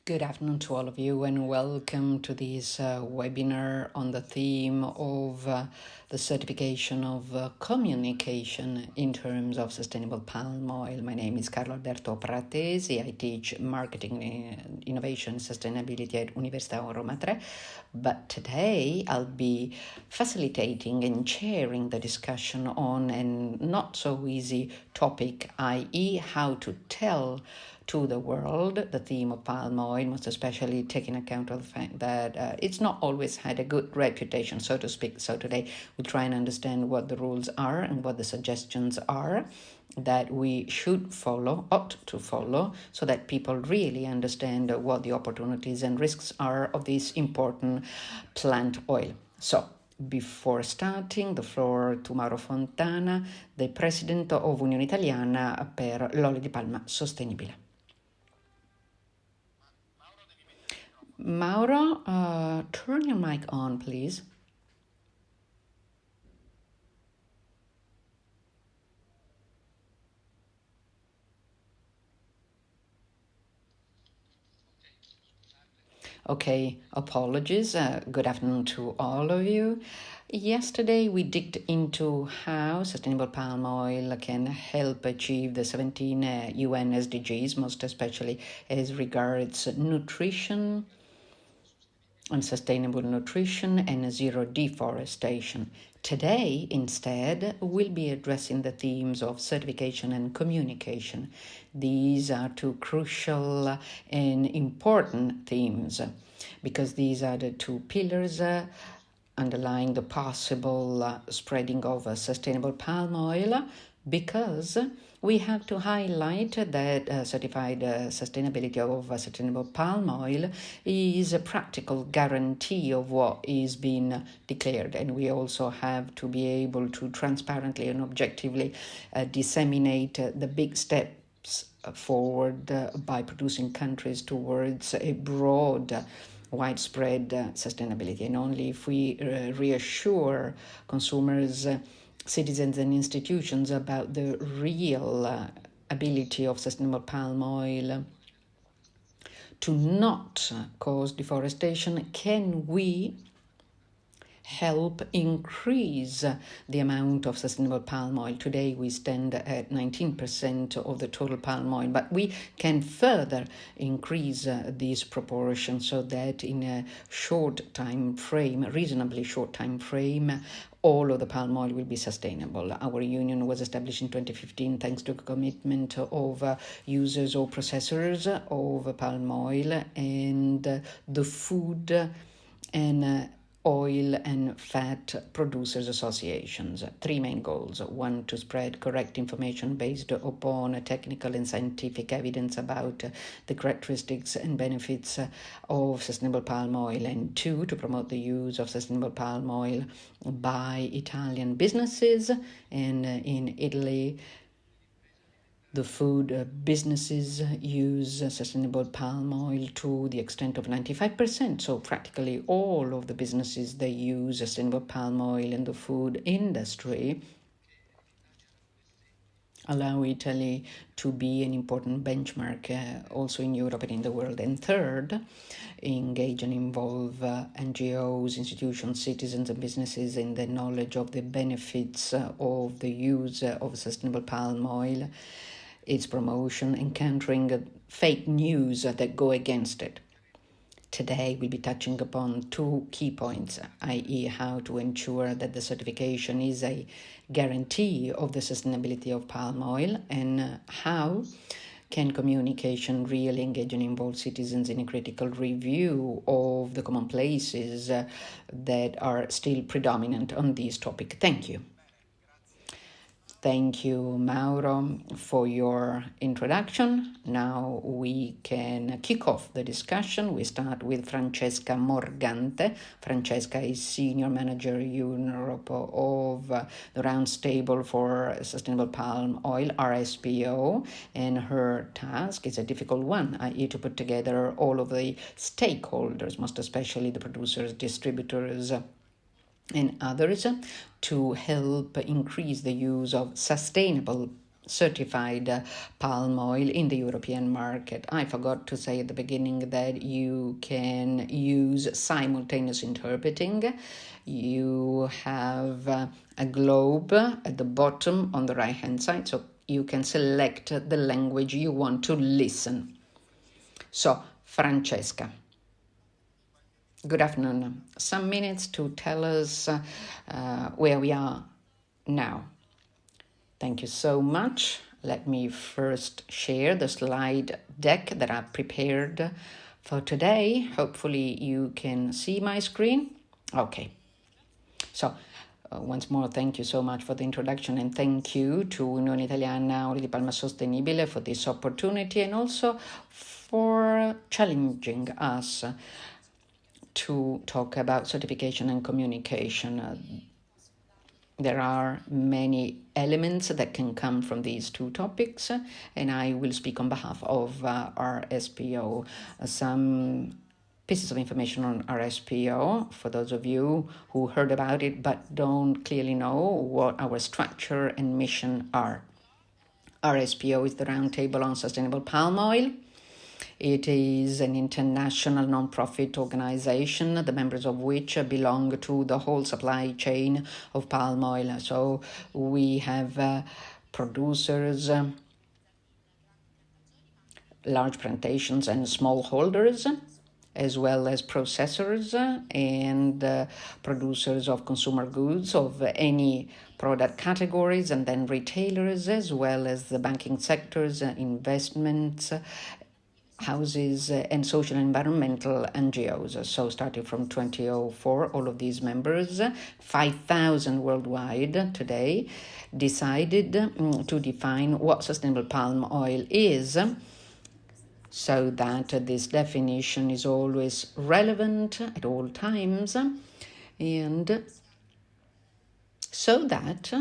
Good afternoon to all of you, and welcome to this webinar on the theme of the certification of communication in terms of sustainable palm oil. My name is Carlo Alberto Pratesi. I teach marketing, innovation, sustainability at Università Roma Tre. But today I'll be facilitating and chairing the discussion on a not so easy topic, i.e., how to tell to the world the theme of palm oil, most especially taking account of the fact that it's not always had a good reputation, so to speak. So today we'll try and understand what the rules are and what the suggestions are that we should follow, ought to follow, so that people really understand what the opportunities and risks are of this important plant oil. So before starting, the floor to Mauro Fontana, the President of Unione Italiana per l'olio di palma sostenibile. Mauro, turn your mic on, please. Okay, apologies. Good afternoon to all of you. Yesterday, we digged into how sustainable palm oil can help achieve the 17 UN SDGs, most especially as regards nutrition and sustainable nutrition and zero deforestation. Today, instead, we'll be addressing the themes of certification and communication. These are two crucial and important themes because these are the two pillars underlying the possible spreading of sustainable palm oil, because we have to highlight that certified sustainability of sustainable palm oil is a practical guarantee of what is being declared, and we also have to be able to transparently and objectively disseminate the big steps forward by producing countries towards a broad widespread sustainability. And only if we reassure consumers, citizens and institutions about the real ability of sustainable palm oil to not cause deforestation, can we help increase the amount of sustainable palm oil. Today we stand at 19% of the total palm oil, but we can further increase this proportion so that in a short time frame, reasonably short time frame, all of the palm oil will be sustainable. Our union was established in 2015 thanks to the commitment of users or processors of palm oil and the food and oil and fat producers associations. Three main goals. One, to spread correct information based upon technical and scientific evidence about the characteristics and benefits of sustainable palm oil. And two, to promote the use of sustainable palm oil by Italian businesses. And in Italy, the food businesses use sustainable palm oil to the extent of 95%. So practically all of the businesses, they use sustainable palm oil in the food industry, allow Italy to be an important benchmark also in Europe and in the world. And third, engage and involve NGOs, institutions, citizens and businesses in the knowledge of the benefits of the use of sustainable palm oil, its promotion, and countering fake news that go against it. Today, we'll be touching upon two key points, i.e. how to ensure that the certification is a guarantee of the sustainability of palm oil, and how can communication really engage and involve citizens in a critical review of the commonplaces that are still predominant on this topic. Thank you. Thank you, Mauro, for your introduction. Now we can kick off the discussion. We start with Francesca Morgante. Francesca is Senior Manager Europe of the Roundtable for Sustainable Palm Oil, RSPO, and her task is a difficult one, i.e. to put together all of the stakeholders, most especially the producers, distributors, and others, to help increase the use of sustainable certified palm oil in the European market. I forgot to say at the beginning that you can use simultaneous interpreting. You have a globe at the bottom on the right hand side, so you can select the language you want to listen. So, Francesca, good afternoon. Some minutes to tell us where we are now. Thank you so much. Let me first share the slide deck that I've prepared for today. Hopefully you can see my screen. Okay. So, once more, thank you so much for the introduction, and thank you to Unione Italiana Oli di Palma Sostenibile for this opportunity, and also for challenging us to talk about certification and communication. There are many elements that can come from these two topics, and I will speak on behalf of our SPO. Some pieces of information on our SPO for those of you who heard about it but don't clearly know what our structure and mission are. Our SPO is the Roundtable on Sustainable Palm Oil. It is an international non-profit organization, the members of which belong to the whole supply chain of palm oil. So we have producers, large plantations and smallholders, as well as processors and producers of consumer goods of any product categories, and then retailers, as well as the banking sectors, investments, houses, and social and environmental NGOs. So starting from 2004, all of these members, 5,000 worldwide today, decided to define what sustainable palm oil is, so that this definition is always relevant at all times, and so that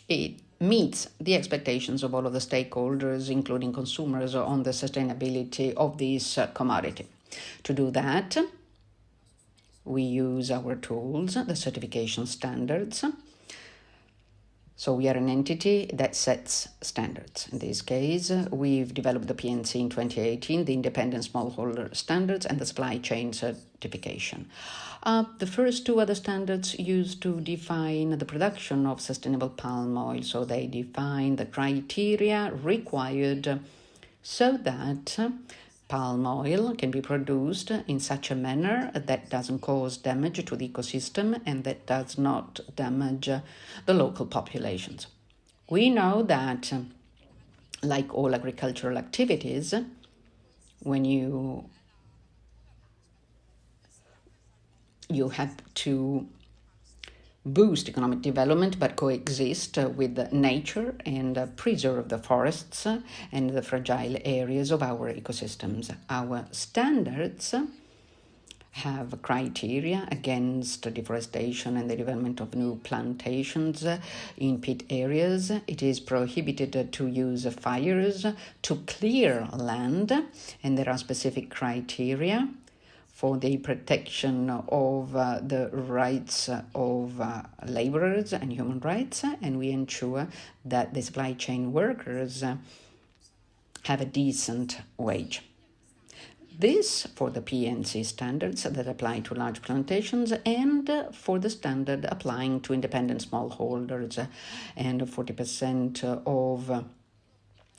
it meets the expectations of all of the stakeholders, including consumers, on the sustainability of this commodity. To do that, we use our tools, the certification standards. So we are an entity that sets standards. In this case, we've developed the PNC in 2018, the Independent Smallholder Standards and the Supply Chain Certification. The first two other standards used to define the production of sustainable palm oil. So they define the criteria required so that palm oil can be produced in such a manner that doesn't cause damage to the ecosystem and that does not damage the local populations. We know that, like all agricultural activities, when you have to boost economic development but coexist with nature and preserve the forests and the fragile areas of our ecosystems. Our standards have criteria against deforestation and the development of new plantations in pit areas. It is prohibited to use fires to clear land, and there are specific criteria for the protection of the rights of laborers and human rights, and we ensure that the supply chain workers have a decent wage. This for the PNC standards that apply to large plantations, and for the standard applying to independent smallholders, and 40% of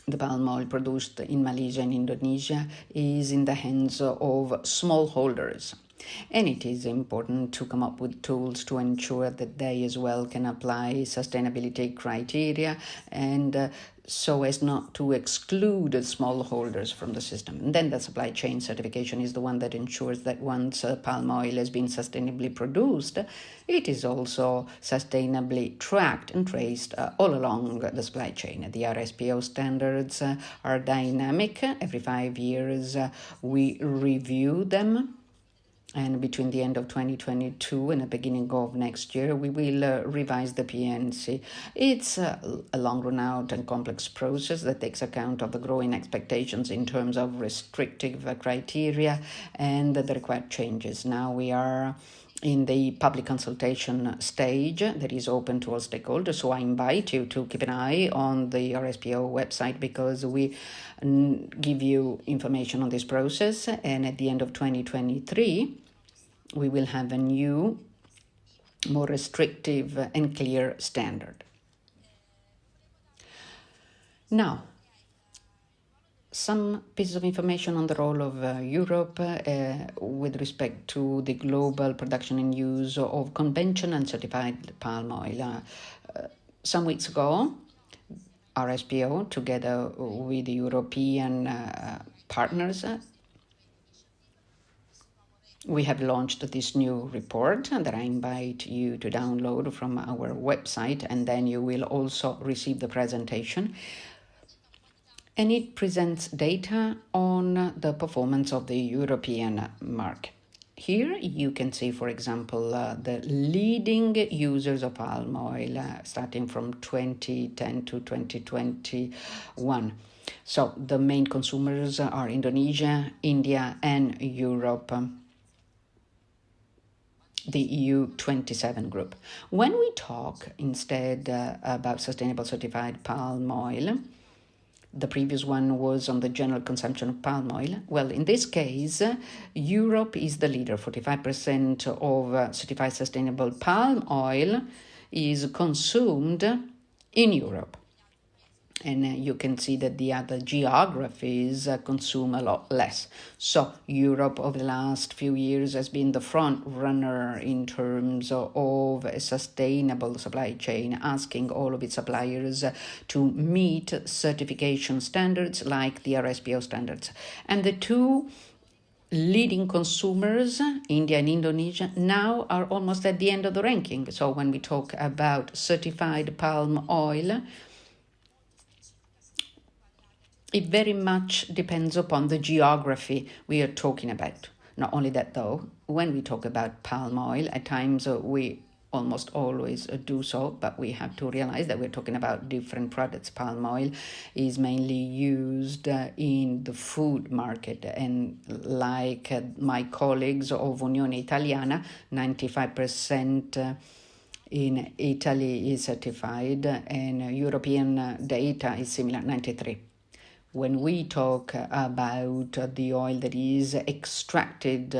the palm oil produced in Malaysia and Indonesia is in the hands of smallholders. And it is important to come up with tools to ensure that they as well can apply sustainability criteria, and so as not to exclude smallholders from the system. And then the supply chain certification is the one that ensures that once palm oil has been sustainably produced, it is also sustainably tracked and traced all along the supply chain. The RSPO standards are dynamic. Every 5 years we review them. And between the end of 2022 and the beginning of next year, we will revise the PNC. It's a long, run-out and complex process that takes account of the growing expectations in terms of restrictive criteria and the required changes. Now we are in the public consultation stage that is open to all stakeholders. So I invite you to keep an eye on the RSPO website, because we give you information on this process. And at the end of 2023, we will have a new, more restrictive and clear standard. Now, some pieces of information on the role of Europe with respect to the global production and use of conventional and certified palm oil. Some weeks ago, RSPO, together with the European partners, we have launched this new report that I invite you to download from our website, and then you will also receive the presentation. And it presents data on the performance of the European market. Here you can see, for example, the leading users of palm oil starting from 2010 to 2021. So the main consumers are Indonesia, India, and Europe, the EU 27 group. When we talk instead about sustainable certified palm oil, the previous one was on the general consumption of palm oil. Well, in this case, Europe is the leader. 45% of certified sustainable palm oil is consumed in Europe. And you can see that the other geographies consume a lot less. So Europe over the last few years has been the front runner in terms of a sustainable supply chain, asking all of its suppliers to meet certification standards like the RSPO standards. And the two leading consumers, India and Indonesia, now are almost at the end of the ranking. So when we talk about certified palm oil, it very much depends upon the geography we are talking about. Not only that, though, when we talk about palm oil, at times we almost always do so, but we have to realize that we're talking about different products. Palm oil is mainly used in the food market, and like my colleagues of Unione Italiana, 95% in Italy is certified, and European data is similar, 93%. When we talk about the oil that is extracted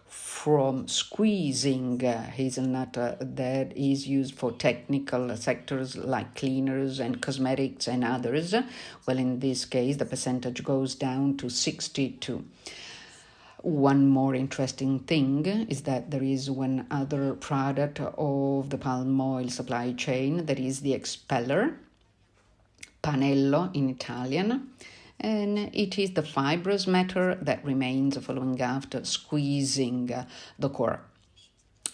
from squeezing hazelnut that is used for technical sectors like cleaners and cosmetics and others, well, in this case, the percentage goes down to 62. One more interesting thing is that there is one other product of the palm oil supply chain, that is the expeller, panello in Italian. And it is the fibrous matter that remains following after squeezing the core.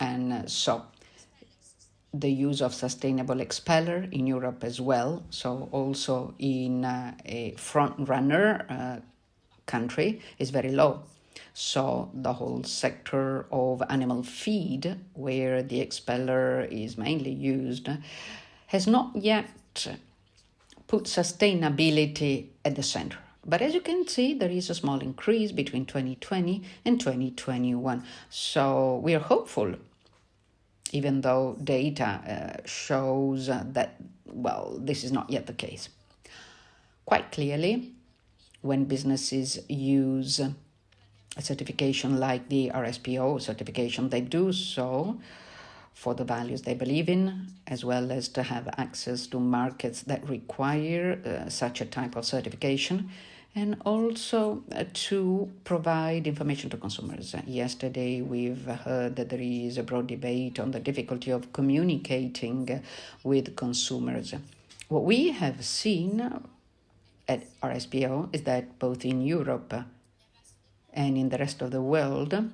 And so the use of sustainable expeller in Europe as well, so also in a front-runner country, is very low. So the whole sector of animal feed, where the expeller is mainly used, has not yet put sustainability at the center. But as you can see, there is a small increase between 2020 and 2021. So we are hopeful, even though data shows that, well, this is not yet the case. Quite clearly, when businesses use a certification like the RSPO certification, they do so for the values they believe in, as well as to have access to markets that require such a type of certification, and also to provide information to consumers. Yesterday, we've heard that there is a broad debate on the difficulty of communicating with consumers. What we have seen at RSPO is that both in Europe and in the rest of the world,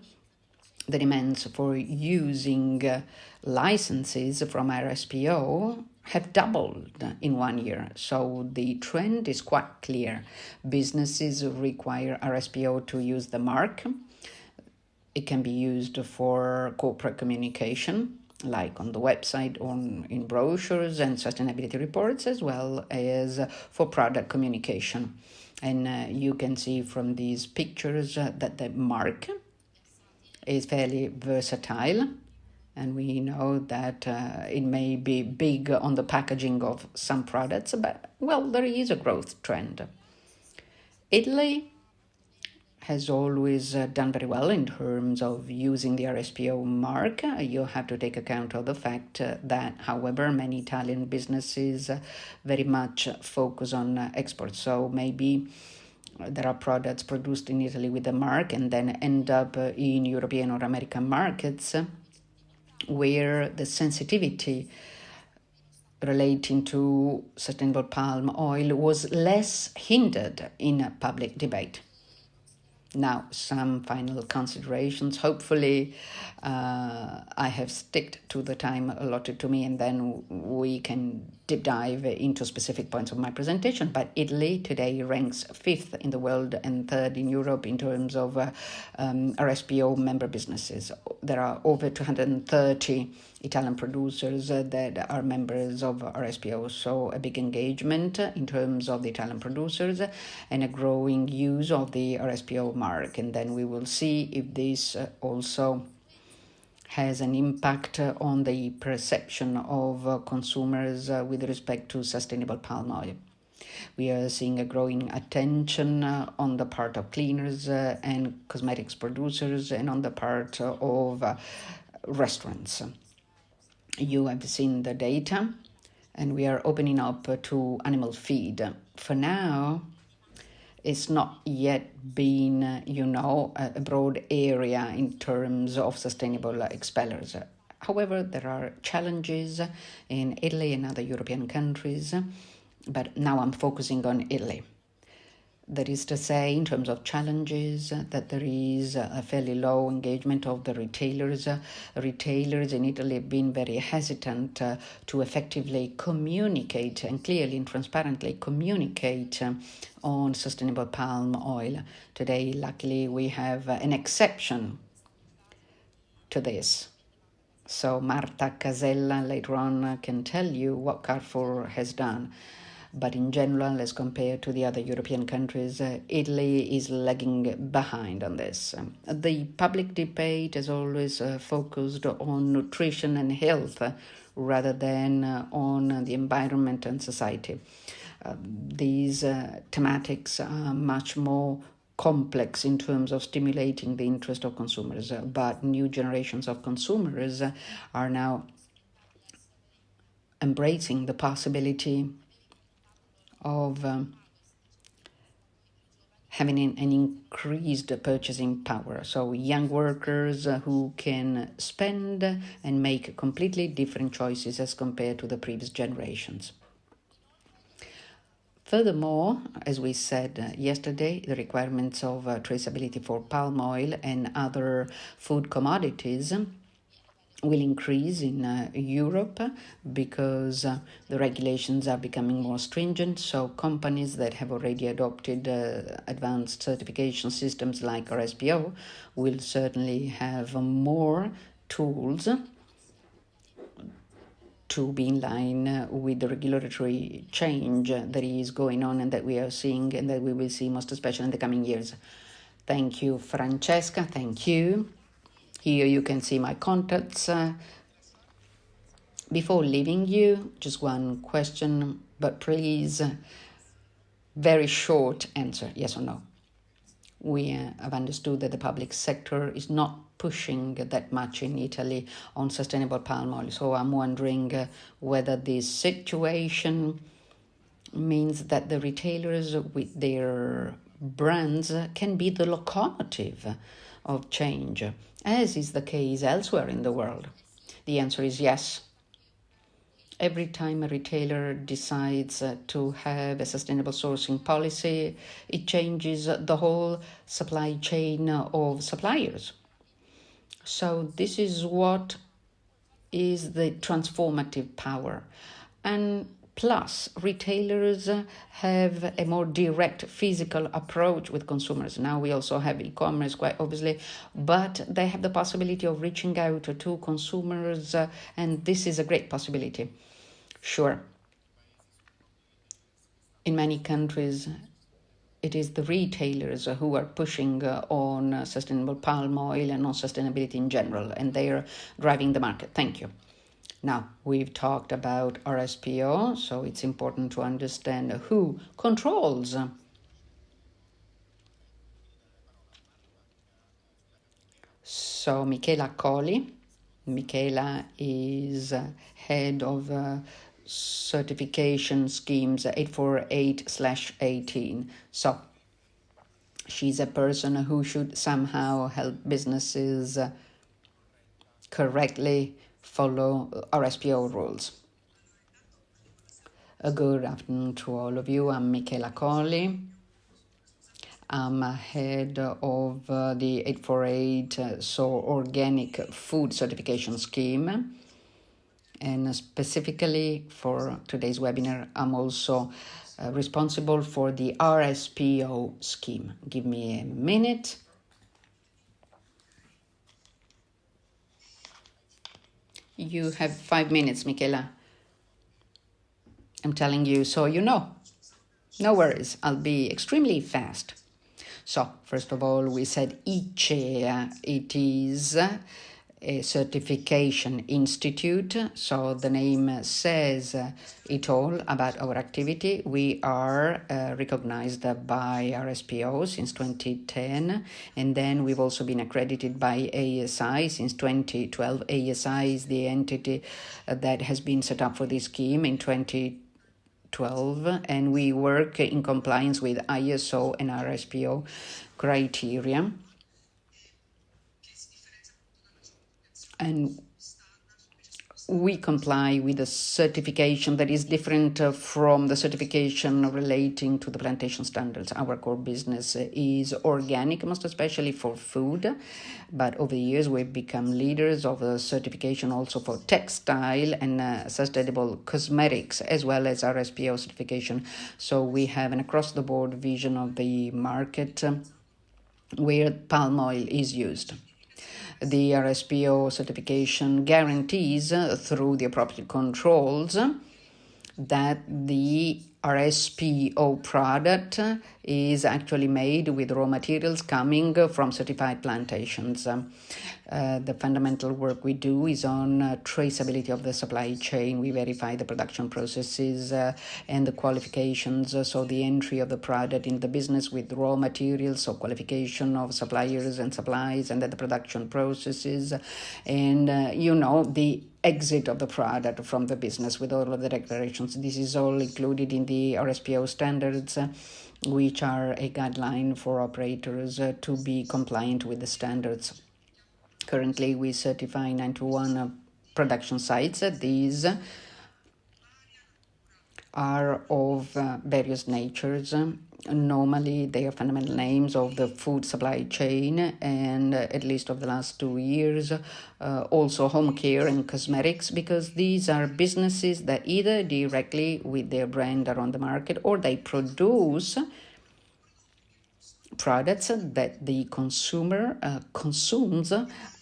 the demands for using licenses from RSPO have doubled in 1 year. So the trend is quite clear. Businesses require RSPO to use the mark. It can be used for corporate communication, like on the website or in brochures and sustainability reports, as well as for product communication. And you can see from these pictures that the mark is fairly versatile. And we know that it may be big on the packaging of some products, but, well, there is a growth trend. Italy has always done very well in terms of using the RSPO mark. You have to take account of the fact that, however, many Italian businesses very much focus on exports. So maybe there are products produced in Italy with the mark and then end up in European or American markets where the sensitivity relating to sustainable palm oil was less hindered in public debate. Now, some final considerations. Hopefully, I have sticked to the time allotted to me, and then we can deep dive into specific points of my presentation. But Italy today ranks 5th in the world and 3rd in Europe in terms of RSPO member businesses. There are over 230 Italian producers that are members of RSPO, so a big engagement in terms of the Italian producers and a growing use of the RSPO mark. And then we will see if this also has an impact on the perception of consumers with respect to sustainable palm oil. We are seeing a growing attention on the part of cleaners and cosmetics producers and on the part of restaurants. You have seen the data, and we are opening up to animal feed. For now, it's not yet been, a broad area in terms of sustainable expellers. However, there are challenges in Italy and other European countries, but now I'm focusing on Italy. That is to say, in terms of challenges, that there is a fairly low engagement of the retailers. Retailers in Italy have been very hesitant to effectively communicate and clearly and transparently communicate on sustainable palm oil. Today, luckily, we have an exception to this. So Marta Casella later on can tell you what Carrefour has done. But in general, as compared to the other European countries, Italy is lagging behind on this. The public debate has always focused on nutrition and health rather than on the environment and society. These thematics are much more complex in terms of stimulating the interest of consumers, but new generations of consumers are now embracing the possibility of having an increased purchasing power. So young workers who can spend and make completely different choices as compared to the previous generations. Furthermore, as we said yesterday, the requirements of traceability for palm oil and other food commodities will increase in Europe because the regulations are becoming more stringent. So companies that have already adopted advanced certification systems like RSPO will certainly have more tools to be in line with the regulatory change that is going on and that we are seeing and that we will see most especially in the coming years. Thank you, Francesca. Thank you. Here you can see my contacts. Before leaving you, just one question, but please, very short answer, yes or no. We have understood that the public sector is not pushing that much in Italy on sustainable palm oil. So I'm wondering whether this situation means that the retailers with their brands can be the locomotive of change, as is the case elsewhere in the world. The answer is yes. Every time a retailer decides to have a sustainable sourcing policy, it changes the whole supply chain of suppliers. So this is what is the transformative power. And plus, retailers have a more direct physical approach with consumers. Now we also have e-commerce, quite obviously, but they have the possibility of reaching out to consumers, and this is a great possibility. Sure, in many countries, it is the retailers who are pushing on sustainable palm oil and on sustainability in general, and they are driving the market. Thank you. Now, we've talked about RSPO, so it's important to understand who controls. So, Michela Colli. Michela is head of certification schemes 848/18. So, she's a person who should somehow help businesses correctly follow RSPO rules. A good afternoon to all of you. I'm Michela Colli. I'm head of the 848 organic food certification scheme. And specifically for today's webinar, I'm also responsible for the RSPO scheme. Give me a minute. You have 5 minutes, Michela. I'm telling you so you know. No worries, I'll be extremely fast. So, first of all, we said ICEA. It is a certification institute, so the name says it all about our activity. We are recognized by RSPO since 2010, and then we've also been accredited by ASI since 2012. ASI is the entity that has been set up for this scheme in 2012, and we work in compliance with ISO and RSPO criteria. And we comply with a certification that is different from the certification relating to the plantation standards. Our core business is organic, most especially for food, but over the years we've become leaders of a certification also for textile and sustainable cosmetics, as well as RSPO certification. So we have an across-the-board vision of the market where palm oil is used. The RSPO certification guarantees through the appropriate controls that the RSPO product is actually made with raw materials coming from certified plantations. The fundamental work we do is on traceability of the supply chain. We verify the production processes and the qualifications, so the entry of the product in the business with raw materials, so qualification of suppliers and supplies, and then the production processes, and the exit of the product from the business with all of the declarations. This is all included in the RSPO standards, which are a guideline for operators to be compliant with the standards. Currently, we certify 91 production sites. These are of various natures. Normally, they are fundamental names of the food supply chain, and at least of the last 2 years, also home care and cosmetics, because these are businesses that either directly with their brand are on the market, or they produce products that the consumer consumes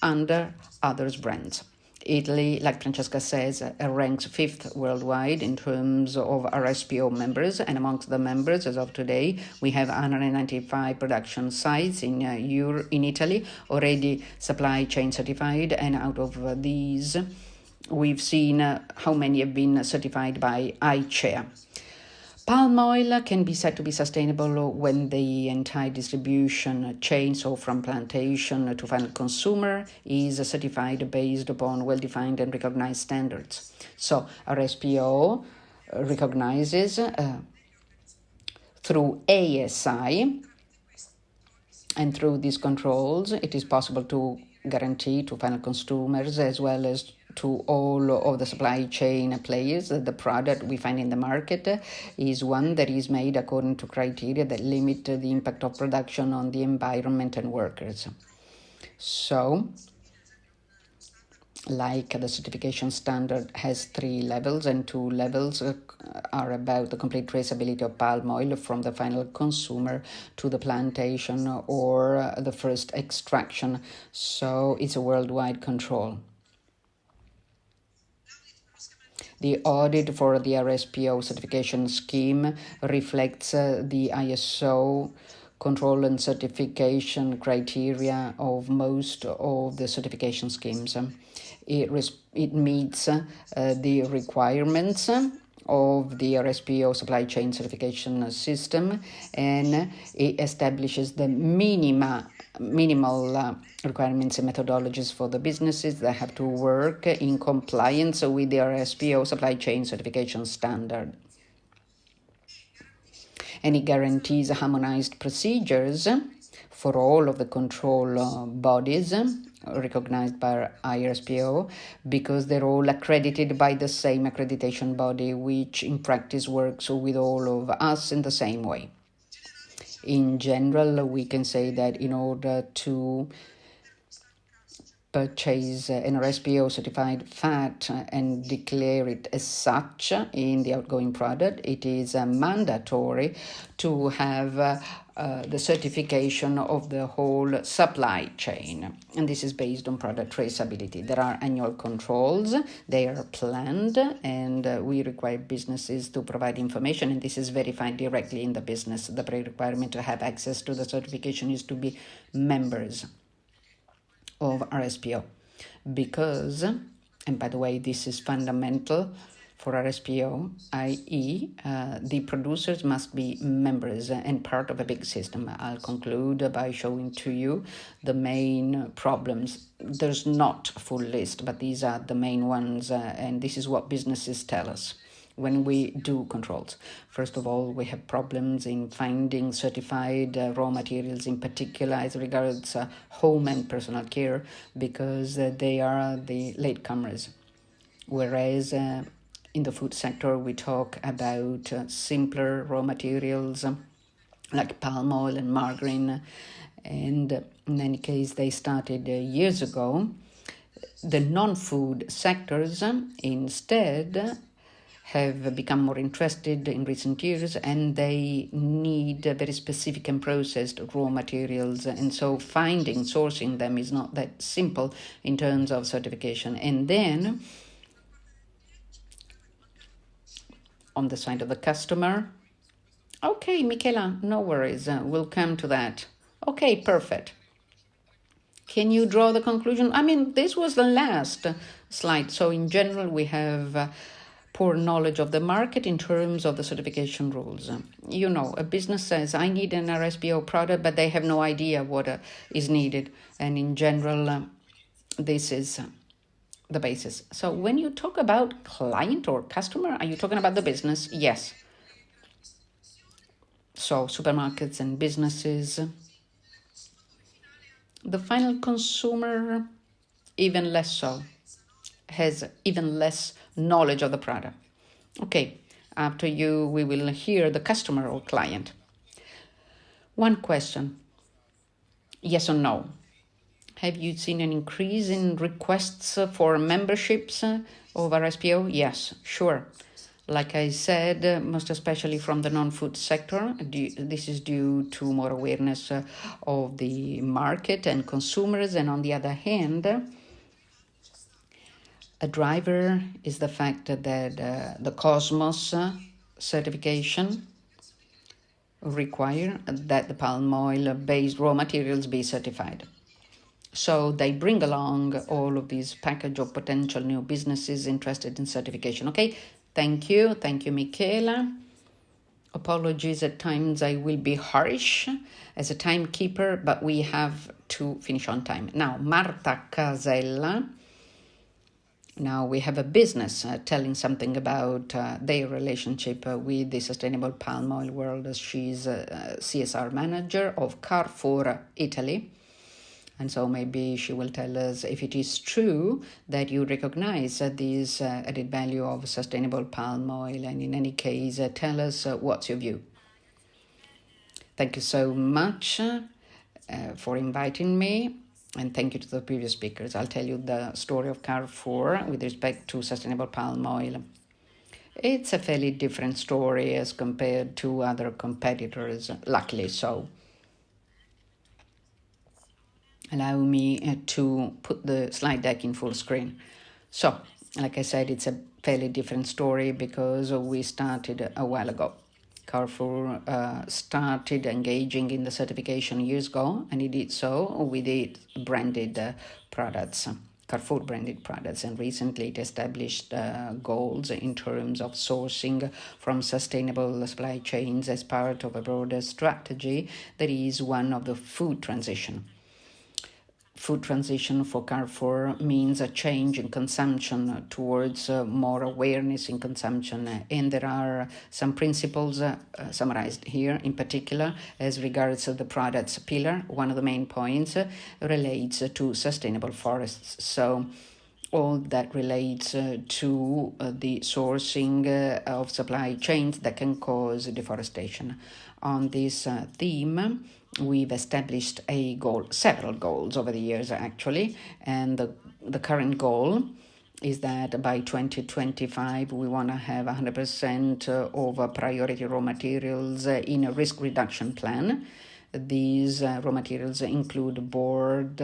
under others' brands. Italy, like Francesca says, ranks 5th worldwide in terms of RSPO members, and amongst the members, as of today, we have 195 production sites in Italy, already supply chain certified, and out of these, we've seen how many have been certified by ICEA. Palm oil can be said to be sustainable when the entire distribution chain, so from plantation to final consumer, is certified based upon well-defined and recognized standards. So RSPO recognizes through ASI, and through these controls, it is possible to guarantee to final consumers as well as to all of the supply chain players that the product we find in the market is one that is made according to criteria that limit the impact of production on the environment and workers. So, like the certification standard has 3 levels, and 2 levels are about the complete traceability of palm oil from the final consumer to the plantation or the first extraction. So it's a worldwide control. The audit for the RSPO certification scheme reflects the ISO control and certification criteria of most of the certification schemes. It meets the requirements of the RSPO supply chain certification system, and it establishes the minimal requirements and methodologies for the businesses that have to work in compliance with the RSPO supply chain certification standard. And it guarantees harmonized procedures for all of the control bodies recognized by IRSPO, because they're all accredited by the same accreditation body, which in practice works with all of us in the same way. In general, we can say that in order to purchase an RSPO certified fat and declare it as such in the outgoing product, it is mandatory to have the certification of the whole supply chain. And this is based on product traceability. There are annual controls, they are planned, and we require businesses to provide information, and this is verified directly in the business. The pre-requirement to have access to the certification is to be members of RSPO, because, and by the way, this is fundamental for RSPO, i.e. The producers must be members and part of a big system. I'll conclude by showing to you the main problems. There's not a full list, but these are the main ones, and this is what businesses tell us when we do controls. First of all, we have problems in finding certified raw materials, in particular as regards home and personal care, because they are the latecomers. Whereas in the food sector, we talk about simpler raw materials like palm oil and margarine. And in any case, they started years ago. The non-food sectors instead have become more interested in recent years, and they need very specific and processed raw materials, and so sourcing them is not that simple in terms of certification. And then on the side of the customer, okay, Michela, no worries, we'll come to that. Okay, perfect. Can you draw the conclusion? I mean, this was the last slide. So in general, we have poor knowledge of the market in terms of the certification rules. You know, a business says, I need an RSPO product, but they have no idea what is needed. And in general, this is the basis. So when you talk about client or customer, are you talking about the business? Yes. So supermarkets and businesses. The final consumer, even less so, has even less knowledge of the product. Okay, after you, we will hear the customer or client. One question, yes or no? Have you seen an increase in requests for memberships of RSPO? Yes, sure. Like I said, most especially from the non-food sector, this is due to more awareness of the market and consumers. And on the other hand, a driver is the fact that the Cosmos certification require that the palm oil-based raw materials be certified. So they bring along all of these package of potential new businesses interested in certification. Okay, thank you, Michela. Apologies, at times I will be harsh as a timekeeper, but we have to finish on time. Now, Marta Casella. Now we have a business telling something about their relationship with the sustainable palm oil world. She's a CSR manager of Carrefour Italy. And so maybe she will tell us if it is true that you recognize this added value of sustainable palm oil. And in any case, tell us what's your view. Thank you so much for inviting me. And thank you to the previous speakers. I'll tell you the story of Carrefour with respect to sustainable palm oil. It's a fairly different story as compared to other competitors, luckily so. Allow me to put the slide deck in full screen. So, like I said, it's a fairly different story because we started a while ago. Carrefour started engaging in the certification years ago, and it did so with its branded products, Carrefour branded products, and recently it established goals in terms of sourcing from sustainable supply chains as part of a broader strategy that is one of the food transition. Food transition for Carrefour means a change in consumption towards more awareness in consumption. And there are some principles summarized here, in particular, as regards the products pillar. One of the main points relates to sustainable forests. So all that relates to the sourcing of supply chains that can cause deforestation. On this theme, we've established a goal, several goals over the years actually, and the current goal is that by 2025 we want to have 100% of priority raw materials in a risk reduction plan. These raw materials include board,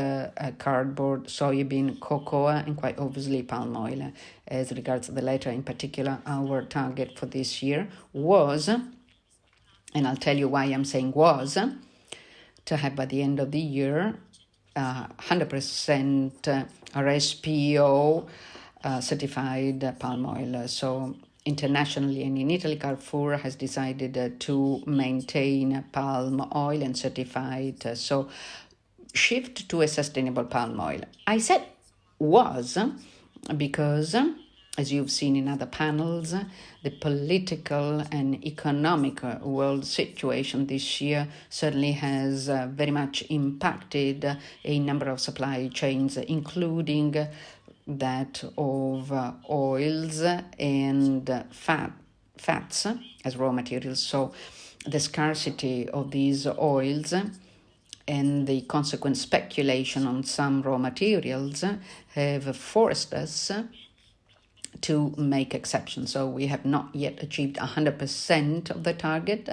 cardboard, soybean, cocoa, and quite obviously palm oil. As regards the latter in particular, our target for this year was, and I'll tell you why I'm saying was, to have by the end of the year 100% RSPO certified palm oil. So internationally and in Italy, Carrefour has decided to maintain palm oil and certify it. So shift to a sustainable palm oil. I said was because, as you've seen in other panels, the political and economic world situation this year certainly has very much impacted a number of supply chains, including that of oils and fats as raw materials. So the scarcity of these oils and the consequent speculation on some raw materials have forced us to make exceptions. So we have not yet achieved 100% of the target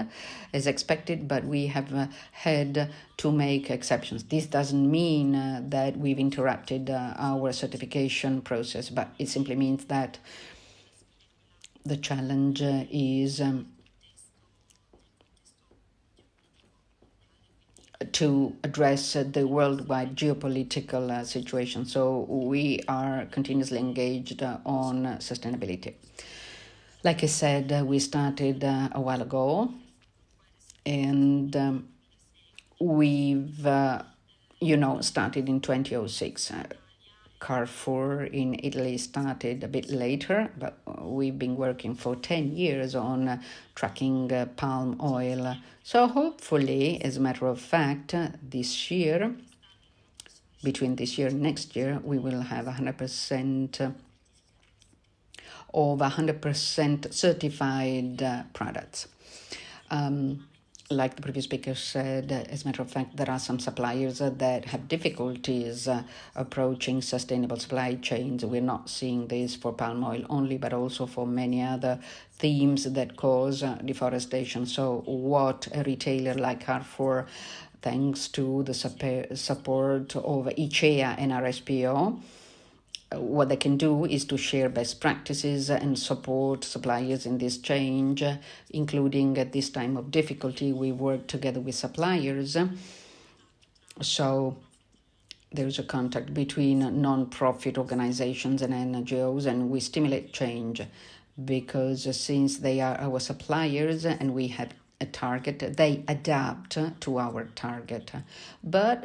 as expected, but we have had to make exceptions. This doesn't mean that we've interrupted our certification process, but it simply means that the challenge is to address the worldwide geopolitical situation. So we are continuously engaged on sustainability. Like I said, we started a while ago, and we've, started in 2006. Carrefour in Italy started a bit later, but we've been working for 10 years on tracking palm oil. So hopefully, as a matter of fact, this year, between this year and next year, we will have 100% of 100% certified products. Like the previous speaker said, as a matter of fact, there are some suppliers that have difficulties approaching sustainable supply chains. We're not seeing this for palm oil only, but also for many other themes that cause deforestation. So what a retailer like Carrefour, thanks to the support of ICEA and RSPO, what they can do is to share best practices and support suppliers in this change, including at this time of difficulty. We work together with suppliers. So there's a contact between non-profit organizations and NGOs, and we stimulate change because since they are our suppliers and we have a target, they adapt to our target. But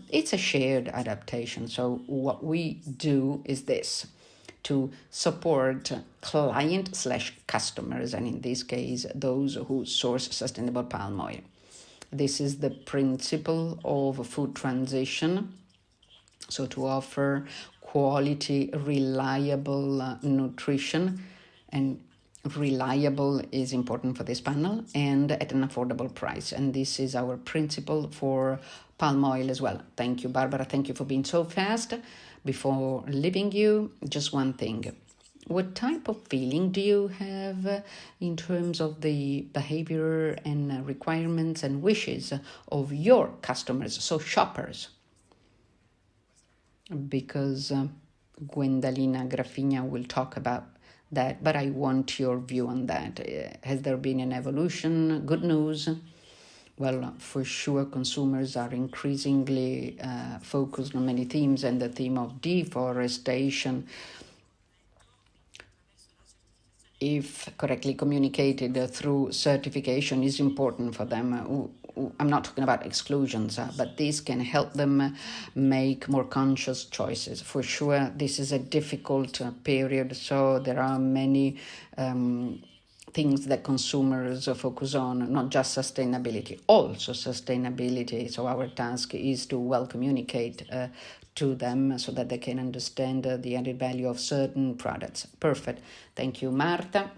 it's a shared adaptation. So what we do is this, to support client/customers, and in this case, those who source sustainable palm oil. This is the principle of food transition. So to offer quality, reliable nutrition, and reliable is important for this panel, and at an affordable price. And this is our principle for palm oil as well. Thank you, Barbara. Thank you for being so fast. Before leaving you, just one thing. What type of feeling do you have in terms of the behavior and requirements and wishes of your customers, so shoppers? Because Gwendalina Grafigna will talk about that, but I want your view on that. Has there been an evolution? Good news? Well, for sure, consumers are increasingly focused on many themes, and the theme of deforestation, if correctly communicated through certification, is important for them. I'm not talking about exclusions, but this can help them make more conscious choices. For sure, this is a difficult period, so there are many things that consumers focus on, not just sustainability, also sustainability. So our task is to well communicate to them so that they can understand the added value of certain products. Perfect. Thank you, Marta.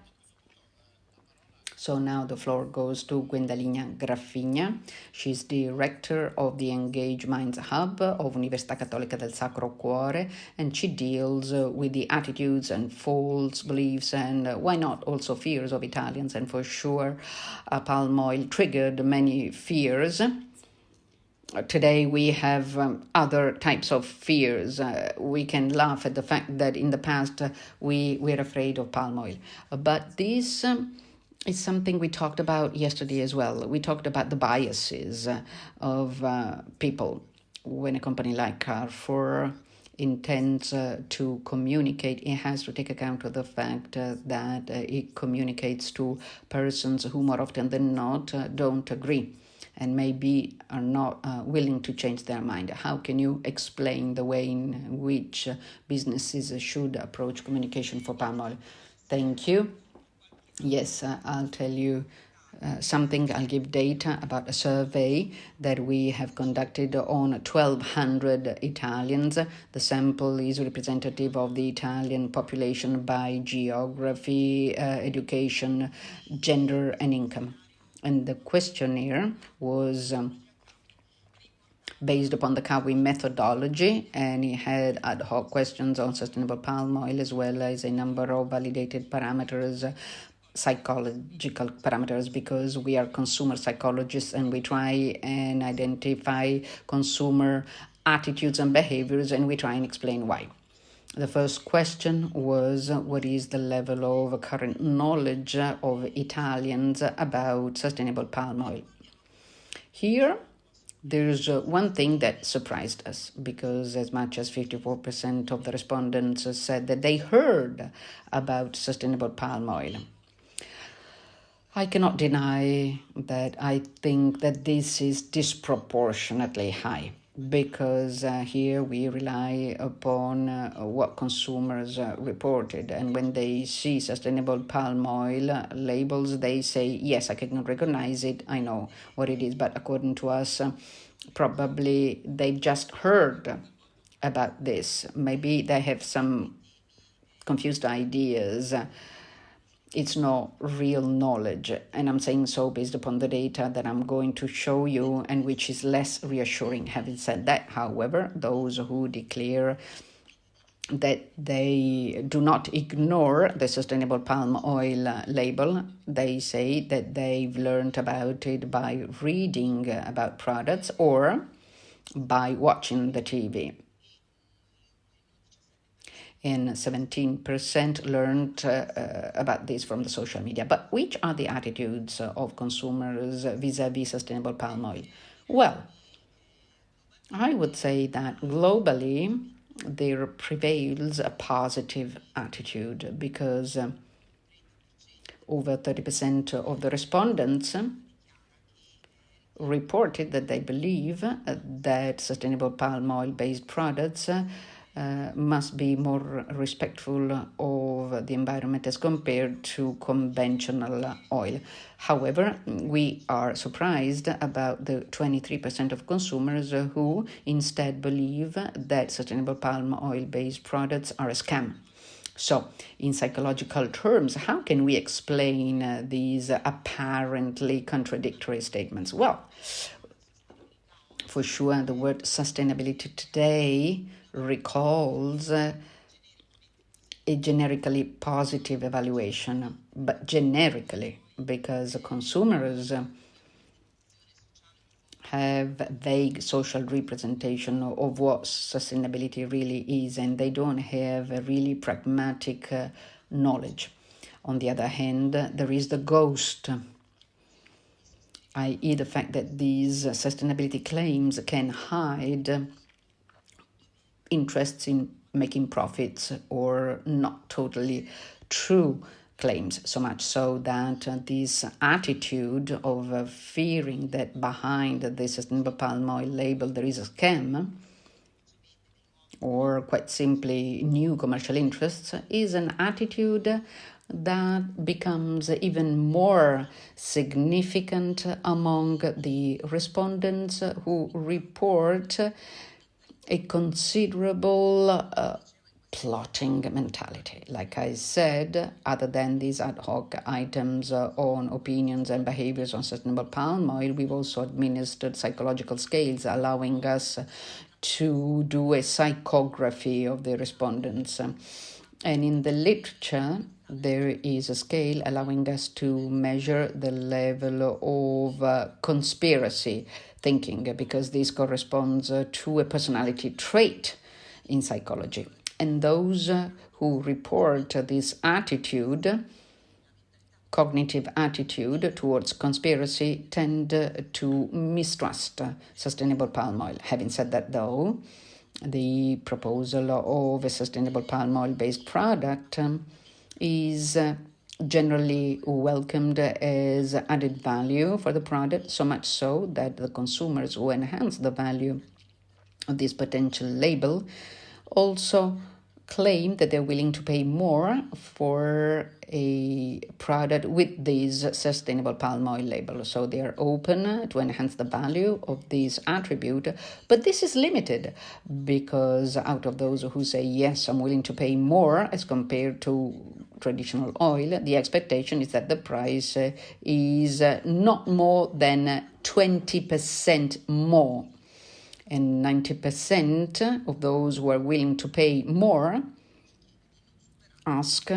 So now the floor goes to Gwendalina Graffigna. She's director of the Engage Minds Hub of Università Cattolica del Sacro Cuore, and she deals with the attitudes and false beliefs and why not also fears of Italians. And for sure, palm oil triggered many fears. Today we have other types of fears. We can laugh at the fact that in the past we were afraid of palm oil. But this is something we talked about yesterday as well. We talked about the biases of people. When a company like Carrefour intends to communicate, it has to take account of the fact that it communicates to persons who more often than not don't agree and maybe are not willing to change their mind. How can you explain the way in which businesses should approach communication for palm oil? Thank you. Yes, I'll tell you something. I'll give data about a survey that we have conducted on 1,200 Italians. The sample is representative of the Italian population by geography, education, gender, and income. And the questionnaire was based upon the CAWI methodology, and it had ad hoc questions on sustainable palm oil as well as a number of validated parameters, psychological parameters, because we are consumer psychologists and we try and identify consumer attitudes and behaviors, and we try and explain why. The first question was, what is the level of current knowledge of Italians about sustainable palm oil? Here, there's one thing that surprised us, because as much as 54% of the respondents said that they heard about sustainable palm oil. I cannot deny that I think that this is disproportionately high, because here we rely upon what consumers reported, and when they see sustainable palm oil labels, they say, yes, I can recognize it, I know what it is. But according to us, probably they've just heard about this. Maybe they have some confused ideas. It's not real knowledge, and I'm saying so based upon the data that I'm going to show you, and which is less reassuring. Having said that, however, those who declare that they do not ignore the sustainable palm oil label, they say that they've learned about it by reading about products or by watching the TV. And 17% learned about this from the social media. But which are the attitudes of consumers vis-a-vis sustainable palm oil? Well, I would say that globally there prevails a positive attitude, because over 30% of the respondents reported that they believe that sustainable palm oil-based products must be more respectful of the environment as compared to conventional oil. However, we are surprised about the 23% of consumers who instead believe that sustainable palm oil-based products are a scam. So, in psychological terms, how can we explain these apparently contradictory statements? Well, for sure, the word sustainability today recalls a generically positive evaluation, but generically, because consumers have vague social representation of what sustainability really is, and they don't have a really pragmatic knowledge. On the other hand, there is the ghost, i.e. the fact that these sustainability claims can hide interests in making profits or not totally true claims, so much so that this attitude of fearing that behind the sustainable palm oil label there is a scam, or quite simply new commercial interests, is an attitude that becomes even more significant among the respondents who report a considerable plotting mentality. Like I said, other than these ad hoc items on opinions and behaviors on sustainable palm oil, we've also administered psychological scales allowing us to do a psychography of the respondents. And in the literature, there is a scale allowing us to measure the level of conspiracy thinking, because this corresponds to a personality trait in psychology. And those who report this attitude, cognitive attitude towards conspiracy, tend to mistrust sustainable palm oil. Having said that, though, the proposal of a sustainable palm oil based product is generally welcomed as added value for the product, so much so that the consumers who enhance the value of this potential label also claim that they're willing to pay more for a product with this sustainable palm oil label. So they are open to enhance the value of this attribute, but this is limited because out of those who say, yes, I'm willing to pay more as compared to traditional oil, the expectation is that the price is not more than 20% more. And 90% of those who are willing to pay more ask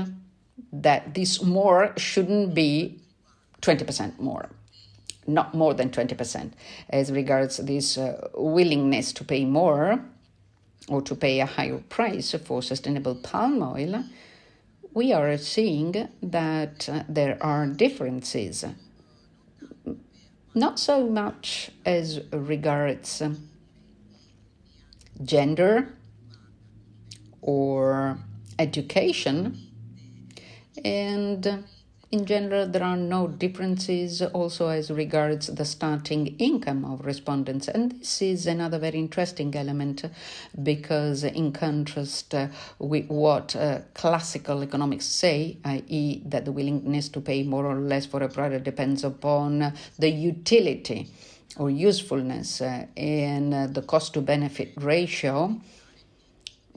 that this more shouldn't be 20% more, not more than 20%. As regards this willingness to pay more or to pay a higher price for sustainable palm oil, we are seeing that there are differences, not so much as regards gender or education, and in general there are no differences also as regards the starting income of respondents. And this is another very interesting element, because in contrast with what classical economics say, i.e. that the willingness to pay more or less for a product depends upon the utility or usefulness and the cost-to-benefit ratio,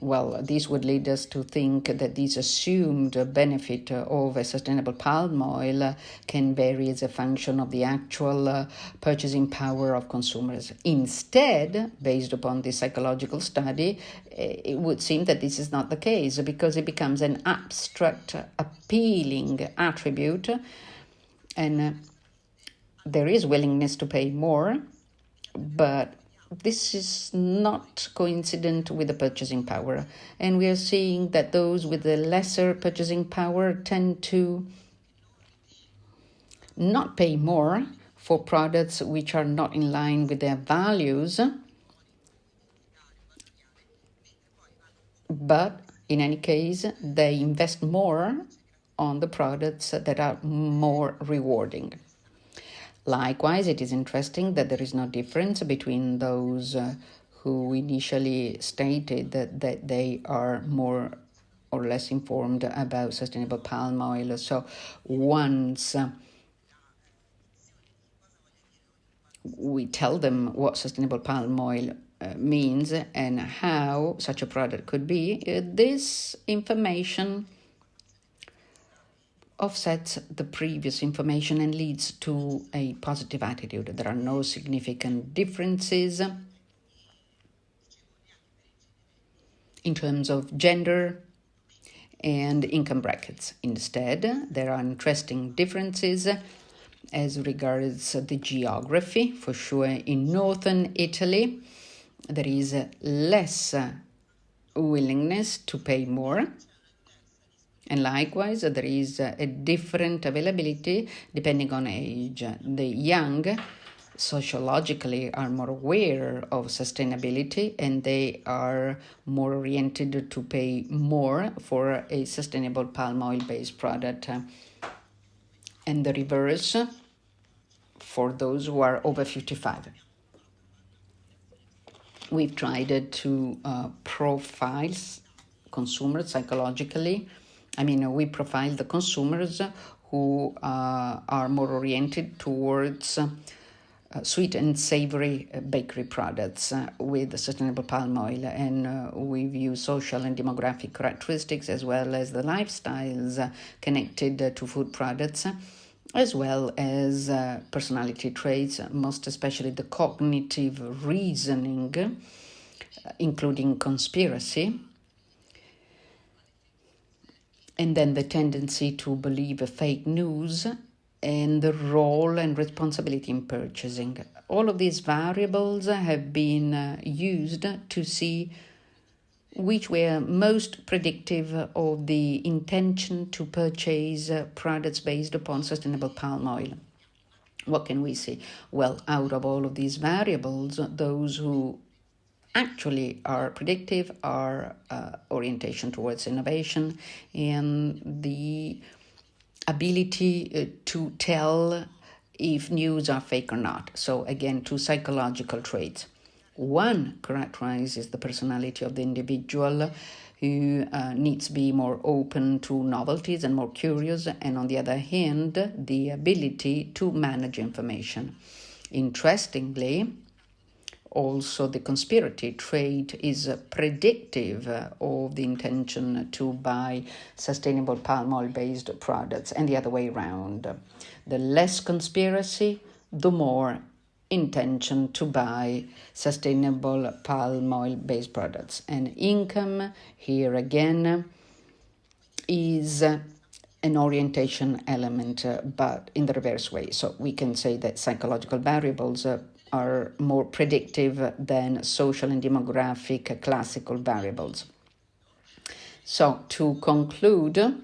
well, this would lead us to think that this assumed benefit of a sustainable palm oil can vary as a function of the actual purchasing power of consumers. Instead, based upon this psychological study, it would seem that this is not the case, because it becomes an abstract, appealing attribute, and there is willingness to pay more, but this is not coincident with the purchasing power. And we are seeing that those with the lesser purchasing power tend to not pay more for products which are not in line with their values, but in any case, they invest more on the products that are more rewarding. Likewise, it is interesting that there is no difference between those who initially stated that they are more or less informed about sustainable palm oil. So once we tell them what sustainable palm oil means and how such a product could be, this information offsets the previous information and leads to a positive attitude. There are no significant differences in terms of gender and income brackets. Instead, there are interesting differences as regards the geography. For sure, in northern Italy, there is less willingness to pay more, And likewise, there is a different availability depending on age. The young sociologically are more aware of sustainability, and they are more oriented to pay more for a sustainable palm oil based product. And the reverse for those who are over 55. We've tried to profile consumers psychologically. We profile the consumers who are more oriented towards sweet and savory bakery products with sustainable palm oil, and we view social and demographic characteristics as well as the lifestyles connected to food products, as well as personality traits, most especially the cognitive reasoning, including conspiracy, and then the tendency to believe fake news, and the role and responsibility in purchasing. All of these variables have been used to see which were most predictive of the intention to purchase products based upon sustainable palm oil. What can we see? Well, out of all of these variables, those who actually are predictive are orientation towards innovation and the ability to tell if news are fake or not. So again, two psychological traits. One characterizes the personality of the individual, who needs to be more open to novelties and more curious, and on the other hand, the ability to manage information. Interestingly, also the conspiracy trait is predictive of the intention to buy sustainable palm oil based products, and the other way around. The less conspiracy, the more intention to buy sustainable palm oil based products. And income here again is an orientation element, but in the reverse way. So we can say that psychological variables are more predictive than social and demographic classical variables. So to conclude,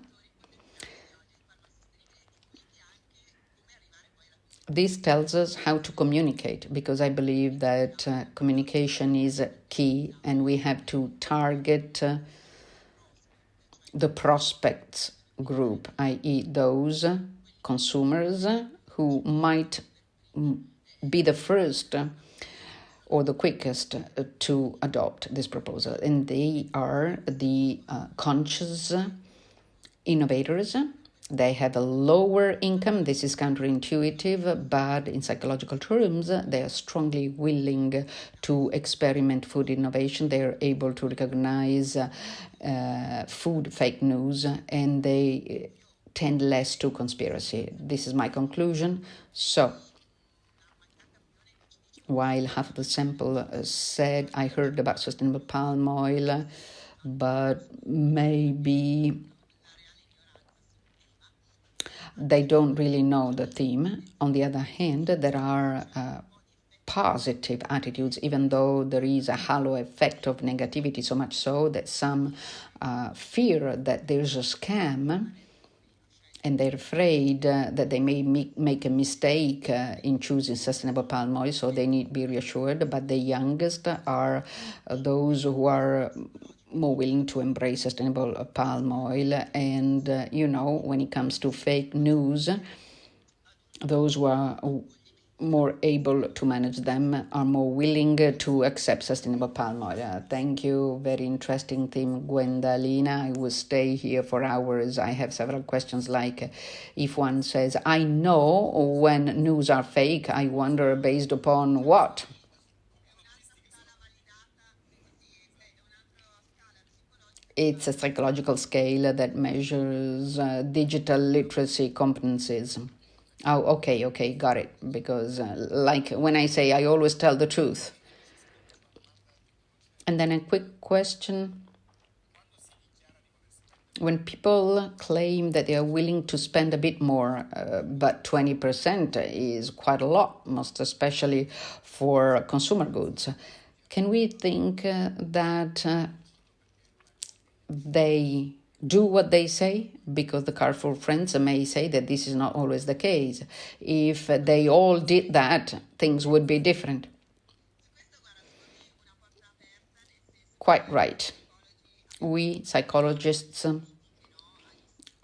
this tells us how to communicate, because I believe that communication is key, and we have to target the prospects group, i.e. those consumers who might be the first or the quickest to adopt this proposal. And they are the conscious innovators. They have a lower income. This is counterintuitive, but in psychological terms, they are strongly willing to experiment food innovation. They are able to recognize food fake news, and they tend less to conspiracy. This is my conclusion. So, while half of the sample said, I heard about sustainable palm oil, but maybe they don't really know the theme. On the other hand, there are positive attitudes, even though there is a halo effect of negativity, so much so that some fear that there's a scam, and they're afraid that they may make a mistake in choosing sustainable palm oil, so they need to be reassured. But the youngest are those who are more willing to embrace sustainable palm oil. And, when it comes to fake news, those who are more able to manage them are more willing to accept sustainable palm oil. Thank you. Very interesting theme, Gwendalina. I will stay here for hours. I have several questions, like if one says, I know when news are fake, I wonder based upon what? It's a psychological scale that measures digital literacy competencies. Oh, okay, got it. Because like when I say I always tell the truth. And then a quick question. When people claim that they are willing to spend a bit more, but 20% is quite a lot, most especially for consumer goods, can we think that they do what they say, because the Carrefour friends may say that this is not always the case. If they all did that, things would be different. Quite right. We psychologists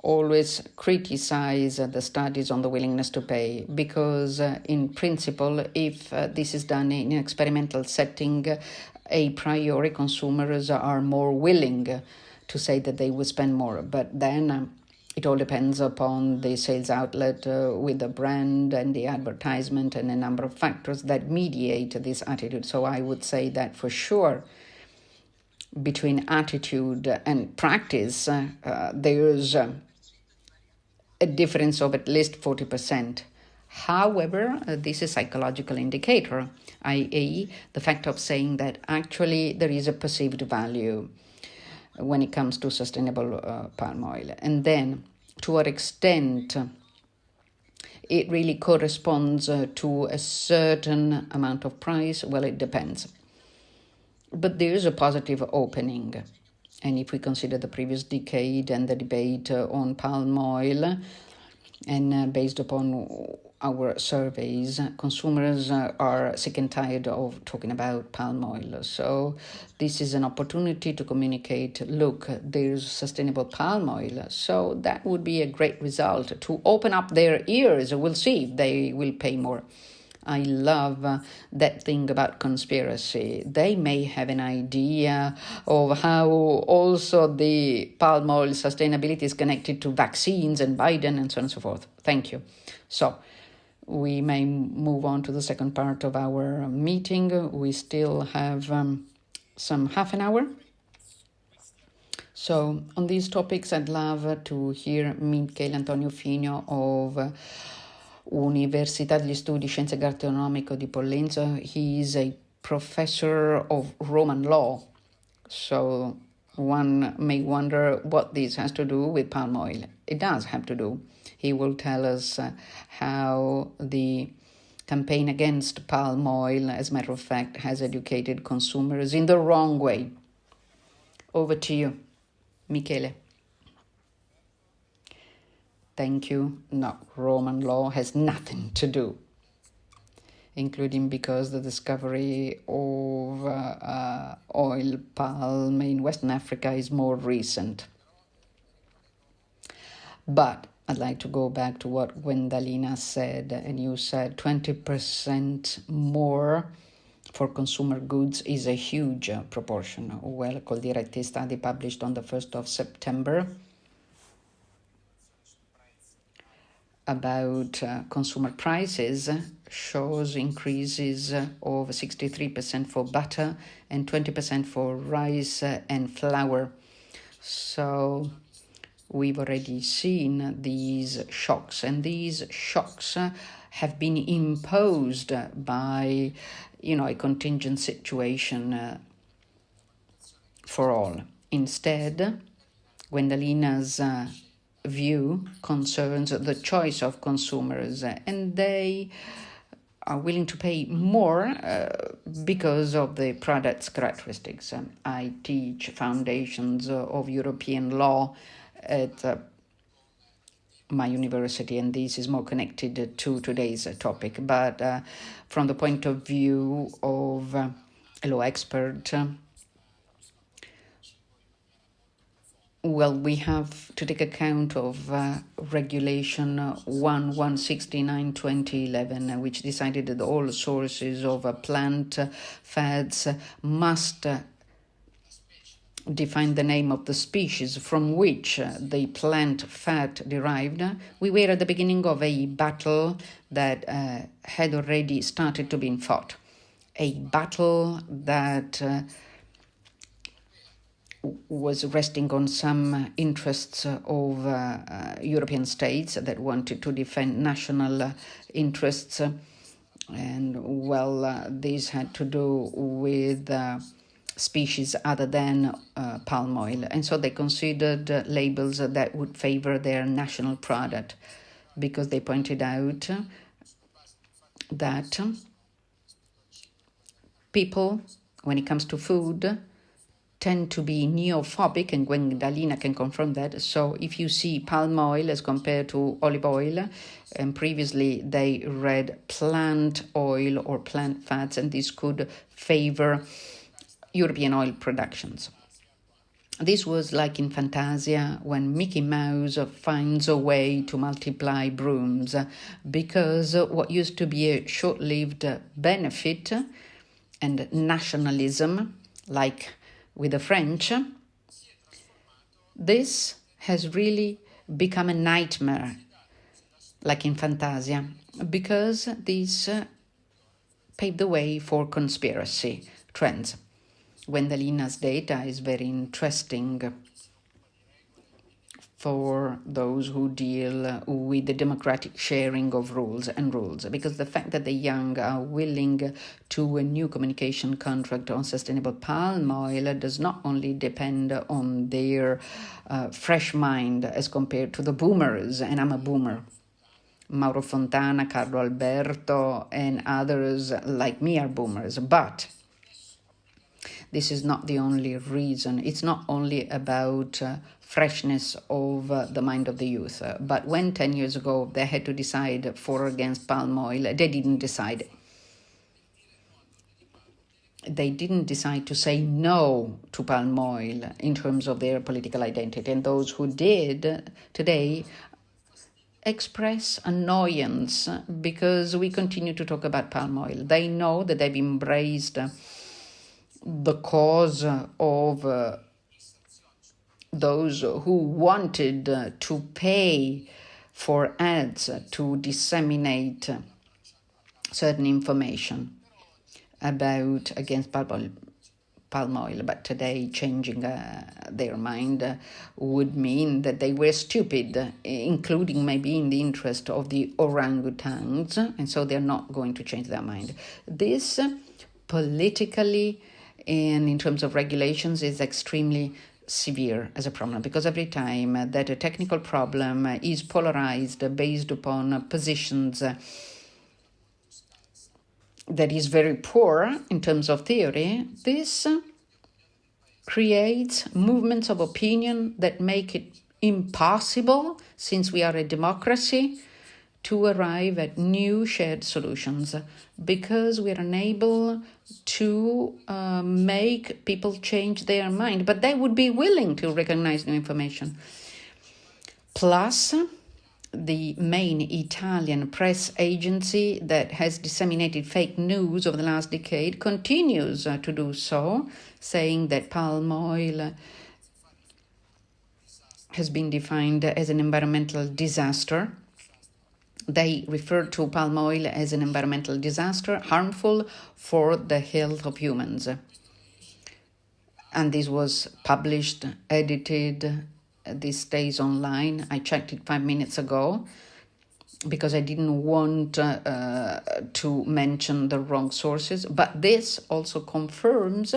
always criticize the studies on the willingness to pay because, in principle, if this is done in an experimental setting, a priori consumers are more willing to say that they will spend more. But then it all depends upon the sales outlet with the brand and the advertisement and a number of factors that mediate this attitude. So I would say that for sure, between attitude and practice, there's a difference of at least 40%. However, this is a psychological indicator, i.e. the fact of saying that actually there is a perceived value when it comes to sustainable palm oil. And then, to what extent it really corresponds to a certain amount of price, well, it depends. But there is a positive opening. And if we consider the previous decade and the debate on palm oil, and based upon our surveys, consumers are sick and tired of talking about palm oil. So this is an opportunity to communicate, look, there's sustainable palm oil. So that would be a great result to open up their ears. We'll see if they will pay more. I love that thing about conspiracy. They may have an idea of how also the palm oil sustainability is connected to vaccines and Biden and so on and so forth. Thank you. So we may move on to the second part of our meeting. We still have some half an hour. So on these topics, I'd love to hear Michele Antonio Fino of Università degli Studi Scienze Gastronomiche di Pollenzo. He is a professor of Roman law. So one may wonder what this has to do with palm oil. It does have to do. He will tell us how the campaign against palm oil, as a matter of fact, has educated consumers in the wrong way. Over to you, Michele. Thank you. No, Roman law has nothing to do, including because the discovery of oil palm in Western Africa is more recent. But I'd like to go back to what Gwendalina said, and you said 20% more for consumer goods is a huge proportion. Well, Coldiretti study published on the 1st of September about consumer prices shows increases of 63% for butter and 20% for rice and flour. So we've already seen these shocks, and these shocks have been imposed by, a contingent situation for all. Instead, Gwendalina's view concerns the choice of consumers, and they are willing to pay more because of the product's characteristics. I teach foundations of European law at my university, and this is more connected to today's topic. But from the point of view of a law expert, well, we have to take account of Regulation 1169/2011, which decided that all sources of plant fats must define the name of the species from which the plant fat derived. We were at the beginning of a battle that had already started to be fought, a battle that was resting on some interests of European states that wanted to defend national interests. And, well, this had to do with species other than palm oil. And so they considered labels that would favor their national product, because they pointed out that people, when it comes to food, tend to be neophobic, and Gwendalina can confirm that. So if you see palm oil as compared to olive oil, and previously they read plant oil or plant fats, and this could favor European oil productions. This was like in Fantasia when Mickey Mouse finds a way to multiply brooms, because what used to be a short-lived benefit and nationalism, like with the French, this has really become a nightmare, like in Fantasia, because this paved the way for conspiracy trends. Gwendalina's data is very interesting for those who deal with the democratic sharing of rules, because the fact that the young are willing to a new communication contract on sustainable palm oil does not only depend on their fresh mind as compared to the boomers, and I'm a boomer. Mauro Fontana, Carlo Alberto, and others like me are boomers, but this is not the only reason. It's not only about freshness of the mind of the youth. But when 10 years ago they had to decide for or against palm oil, they didn't decide. They didn't decide to say no to palm oil in terms of their political identity. And those who did today express annoyance because we continue to talk about palm oil. They know that they've embraced the cause of those who wanted to pay for ads to disseminate certain information about against palm oil. But today changing their mind would mean that they were stupid, including maybe in the interest of the orangutans, and so they're not going to change their mind. This politically and in terms of regulations is extremely severe as a problem, because every time that a technical problem is polarized based upon positions that is very poor in terms of theory, this creates movements of opinion that make it impossible, since we are a democracy, to arrive at new shared solutions, because we are unable to make people change their mind, but they would be willing to recognize new information. Plus, the main Italian press agency that has disseminated fake news over the last decade continues to do so, saying that palm oil has been defined as an environmental disaster. They refer to palm oil as an environmental disaster, harmful for the health of humans. And this was published, edited, this stays online. I checked it 5 minutes ago because I didn't want to mention the wrong sources. But this also confirms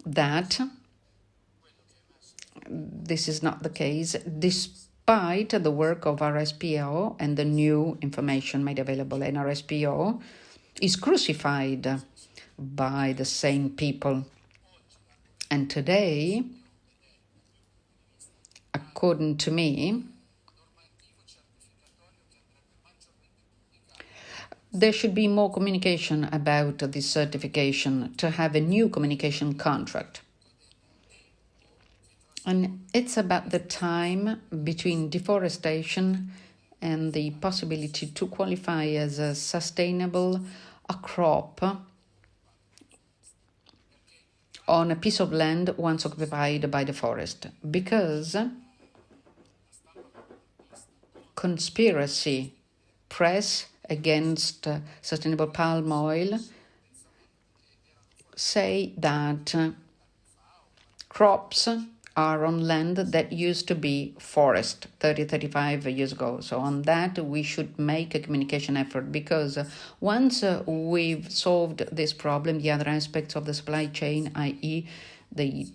that this is not the case, despite the work of RSPO and the new information made available. And RSPO is crucified by the same people. And today, according to me, there should be more communication about this certification, to have a new communication contract. And it's about the time between deforestation and the possibility to qualify as a sustainable a crop on a piece of land once occupied by the forest, because conspiracy press against sustainable palm oil say that crops are on land that used to be forest 35 years ago. So on that, we should make a communication effort, because once we've solved this problem, the other aspects of the supply chain, i.e. the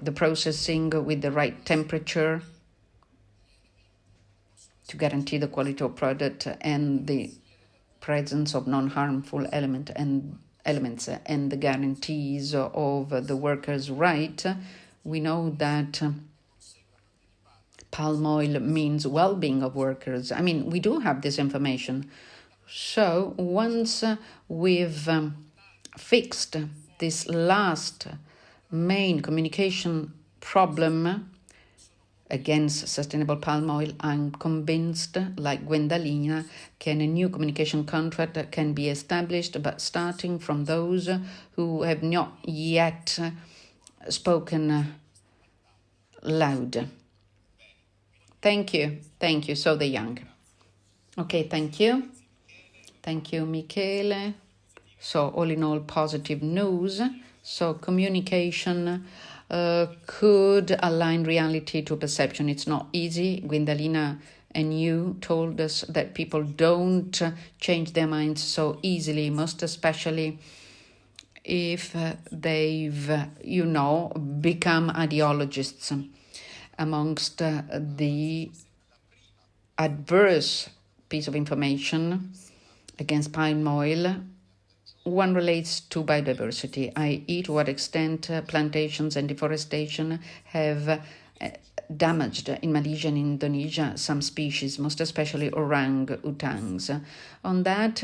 the processing with the right temperature to guarantee the quality of product, and the presence of non-harmful elements and the guarantees of the workers' right, we know that palm oil means well-being of workers. I mean, we do have this information. So once we've fixed this last main communication problem against sustainable palm oil, I'm convinced, like Gwendalina, can a new communication contract can be established, but starting from those who have not yet spoken loud. Thank you. So the young. Okay, thank you. Thank you, Michele. So all in all, positive news. So communication could align reality to perception. It's not easy. Gwendalina and you told us that people don't change their minds so easily, most especially if they've, become ideologists. Amongst the adverse piece of information against palm oil, one relates to biodiversity, i.e. to what extent plantations and deforestation have damaged in Malaysia and Indonesia some species, most especially orang-utans. On that,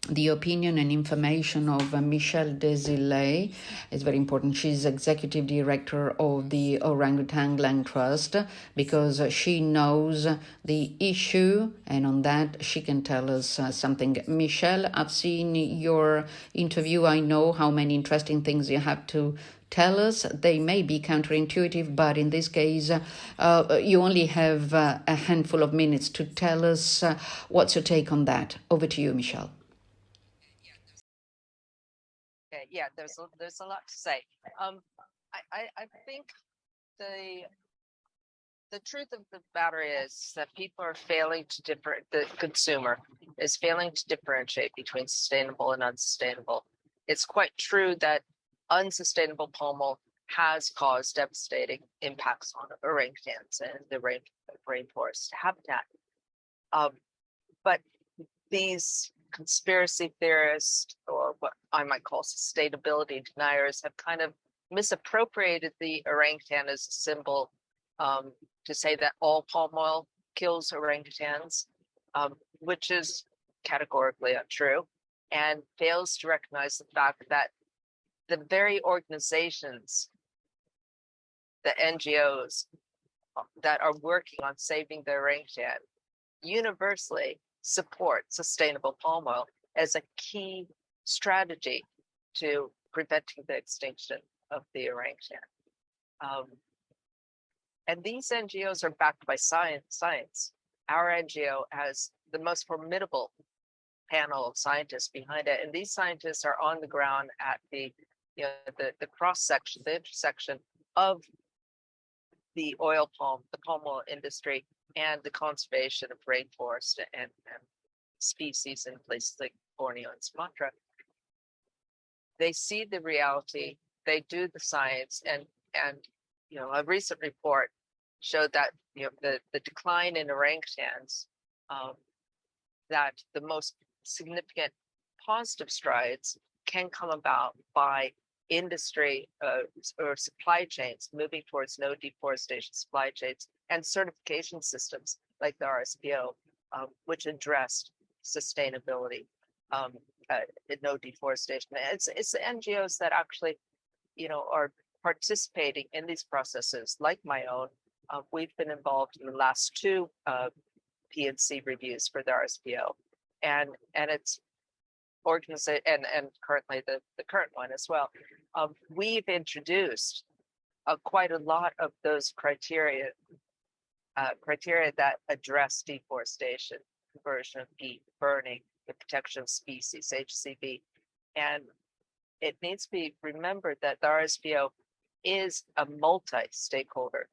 the opinion and information of Michelle Desilets is very important. She's executive director of the Orangutan Land Trust because she knows the issue, and on that she can tell us something. Michelle, I've seen your interview. I know how many interesting things you have to tell us. They may be counterintuitive, but in this case, you only have a handful of minutes to tell us what's your take on that. Over to you, Michelle. Yeah, there's a lot to say. I think the truth of the matter is that people are failing to the consumer is failing to differentiate between sustainable and unsustainable. It's quite true that unsustainable palm oil has caused devastating impacts on orangutans and the rainforest habitat. But these conspiracy theorists, or what I might call sustainability deniers, have kind of misappropriated the orangutan as a symbol to say that all palm oil kills orangutans, which is categorically untrue, and fails to recognize the fact that the very organizations, the NGOs that are working on saving the orangutan, universally support sustainable palm oil as a key strategy to preventing the extinction of the orangutan. And these NGOs are backed by science. Our NGO has the most formidable panel of scientists behind it, and these scientists are on the ground at the cross section, the intersection of the palm oil industry and the conservation of rainforest and species in places like Borneo and Sumatra. They see the reality, they do the science, and a recent report showed that the decline in orangutans, that the most significant positive strides can come about by industry or supply chains moving towards no deforestation supply chains and certification systems like the RSPO, which addressed sustainability, no deforestation. It's the NGOs that actually, are participating in these processes, like my own. We've been involved in the last two P&C reviews for the RSPO, and it's organization and currently the current one as well. We've introduced quite a lot of those criteria that address deforestation, conversion of peat, burning, the protection of species, HCB. And it needs to be remembered that the RSPO is a multi-stakeholder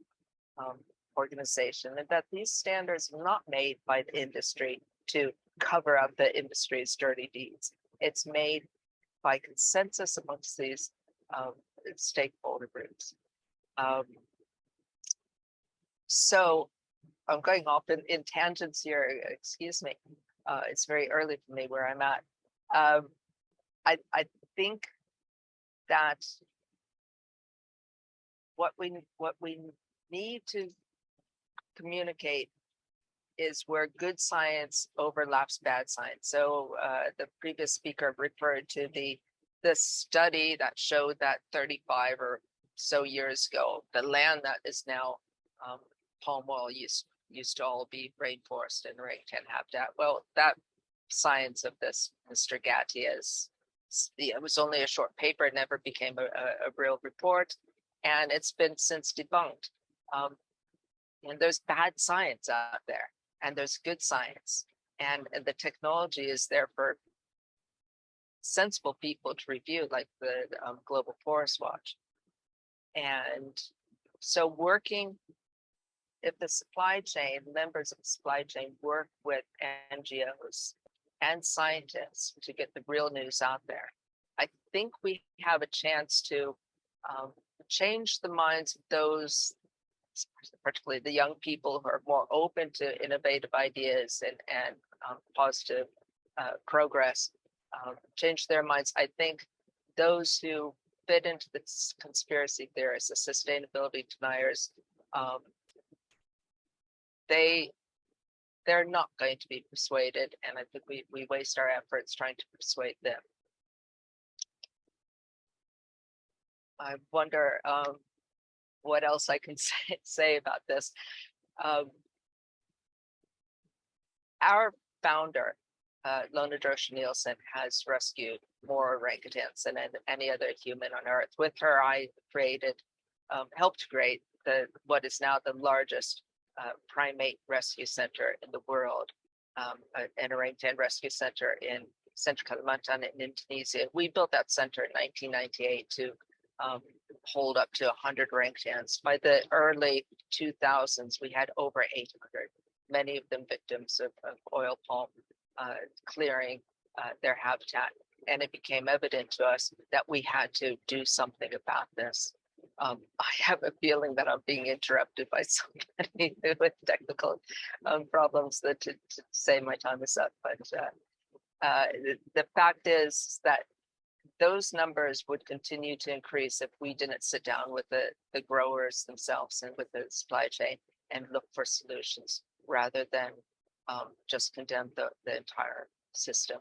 organization, and that these standards are not made by the industry to cover up the industry's dirty deeds. It's made by consensus amongst these stakeholder groups. So I'm going off in tangents here, excuse me. It's very early for me where I'm at. I think that what we need to communicate is where good science overlaps bad science. So the previous speaker referred to the study that showed that 35 or so years ago, the land that is now palm oil used to all be rainforest and orangutan habitat. Well, that science of this Mr. Gatti it was only a short paper. It never became a real report, and it's been since debunked. And there's bad science out there, and there's good science, and the technology is there for sensible people to review, like the Global Forest Watch. And so if the supply chain, members of the supply chain work with NGOs and scientists to get the real news out there, I think we have a chance to change the minds of those, particularly the young people who are more open to innovative ideas and positive progress, change their minds. I think those who fit into the conspiracy theorists, the sustainability deniers, they're not going to be persuaded, and I think we waste our efforts trying to persuade them. I wonder what else I can say about this. Our founder, Lona Drosha Nielsen, has rescued more orangutans than any other human on Earth. With her, I helped create what is now the largest primate rescue center in the world, an orangutan rescue center in Central Kalimantan in Indonesia. We built that center in 1998 to hold up to 100 orangutans. By the early 2000s, we had over 800, many of them victims of oil palm clearing their habitat. And it became evident to us that we had to do something about this. I have a feeling that I'm being interrupted by somebody with technical problems to say my time is up. But the fact is that those numbers would continue to increase if we didn't sit down with the growers themselves and with the supply chain and look for solutions rather than just condemn the entire system.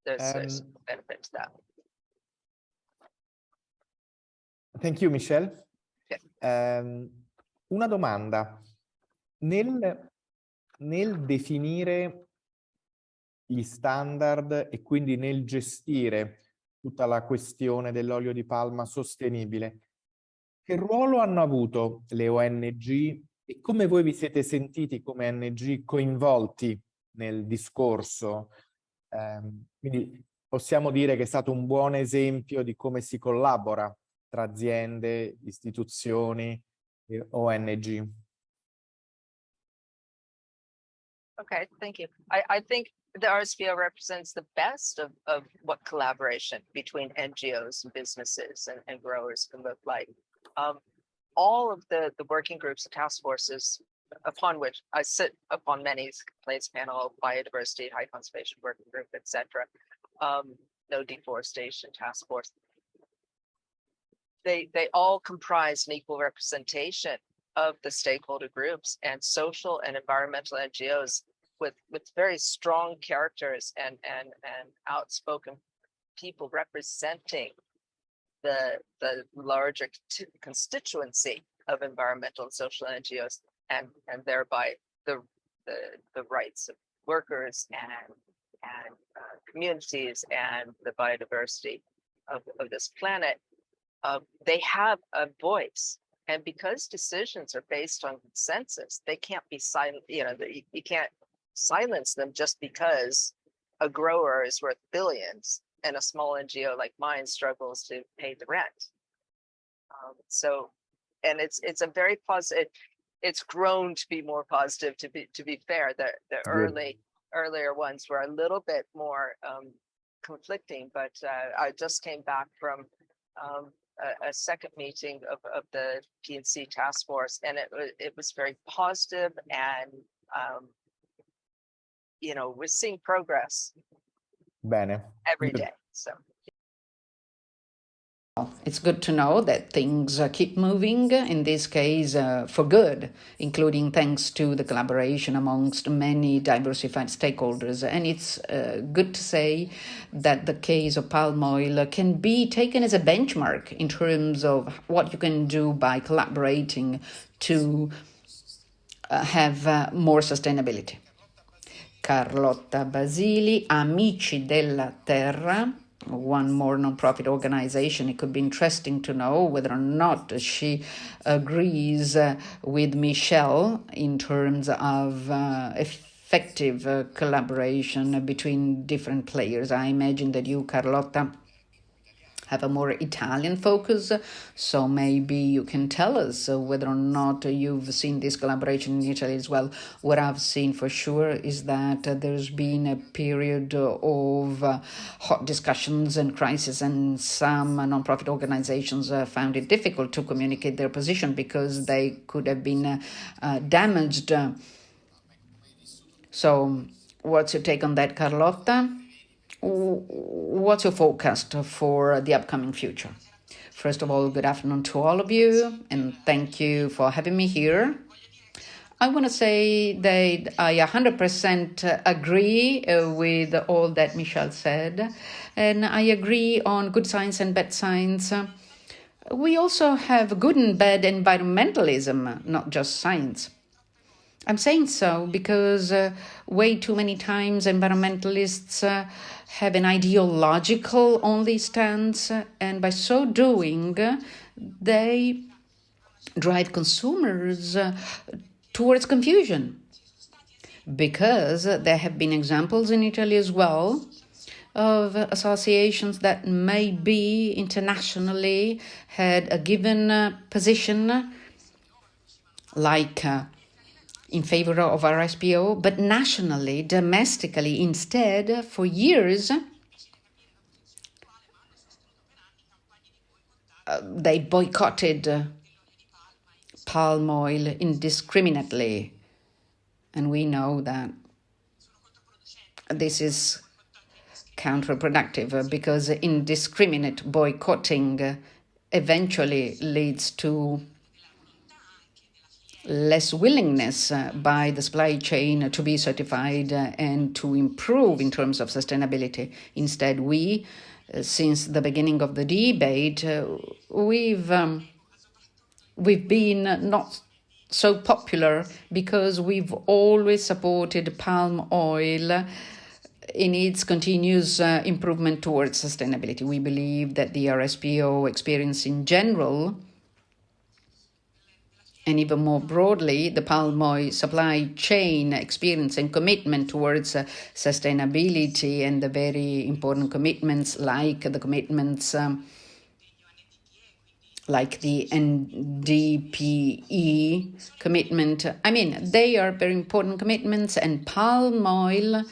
There's a benefit to that. Thank you, Michelle. Yeah. Una domanda. Nel definire gli standard e quindi nel gestire tutta la questione dell'olio di palma sostenibile, che ruolo hanno avuto le ONG e come voi vi siete sentiti come ONG coinvolti nel discorso? Quindi possiamo dire che è stato un buon esempio di come si collabora tra aziende, istituzioni e ONG. Okay, thank you. I think the ASviS represents the best of what collaboration between NGOs and businesses and growers can look like. All of the working groups, the task forces, upon which I sit upon many, complaints panel, biodiversity, high conservation working group, etc. No deforestation task force. They all comprise an equal representation of the stakeholder groups and social and environmental NGOs with very strong characters and outspoken people representing the larger constituency of environmental and social NGOs and thereby the rights of workers and communities and the biodiversity of this planet. They have a voice, and because decisions are based on consensus, they can't be silent. You can't silence them just because a grower is worth billions and a small NGO like mine struggles to pay the rent. And it's a very positive. It's grown to be more positive. To be fair, the earlier ones were a little bit more conflicting. But I just came back from a second meeting of the P&C task force, and it was very positive and we're seeing progress Bene. every Io- day. So It's good to know that things keep moving, in this case for good, including thanks to the collaboration amongst many diversified stakeholders. And it's good to say that the case of palm oil can be taken as a benchmark in terms of what you can do by collaborating to have more sustainability. Carlotta Basili, Amici della Terra, one more non-profit organization. It could be interesting to know whether or not she agrees with Michelle in terms of effective collaboration between different players. I imagine that you, Carlotta, have a more Italian focus, so maybe you can tell us whether or not you've seen this collaboration in Italy as well. What I've seen for sure is that there's been a period of hot discussions and crisis, and some non-profit organizations found it difficult to communicate their position because they could have been damaged. So what's your take on that, Carlotta? What's your forecast for the upcoming future? First of all, good afternoon to all of you, and thank you for having me here. I want to say that I 100% agree with all that Michelle said, and I agree on good science and bad science. We also have good and bad environmentalism, not just science. I'm saying so because way too many times environmentalists have an ideological only stance, and by so doing, they drive consumers towards confusion. Because there have been examples in Italy as well of associations that maybe internationally had a given position, like in favor of RSPO, but nationally, domestically, instead, for years, they boycotted palm oil indiscriminately. And we know that this is counterproductive because indiscriminate boycotting eventually leads to less willingness by the supply chain to be certified and to improve in terms of sustainability. Instead, we, since the beginning of the debate, we've been not so popular because we've always supported palm oil in its continuous improvement towards sustainability. We believe that the RSPO experience in general, and even more broadly, the palm oil supply chain experience and commitment towards sustainability, and the very important commitments like the commitments like the NDPE commitment. I mean, they are very important commitments, and palm oil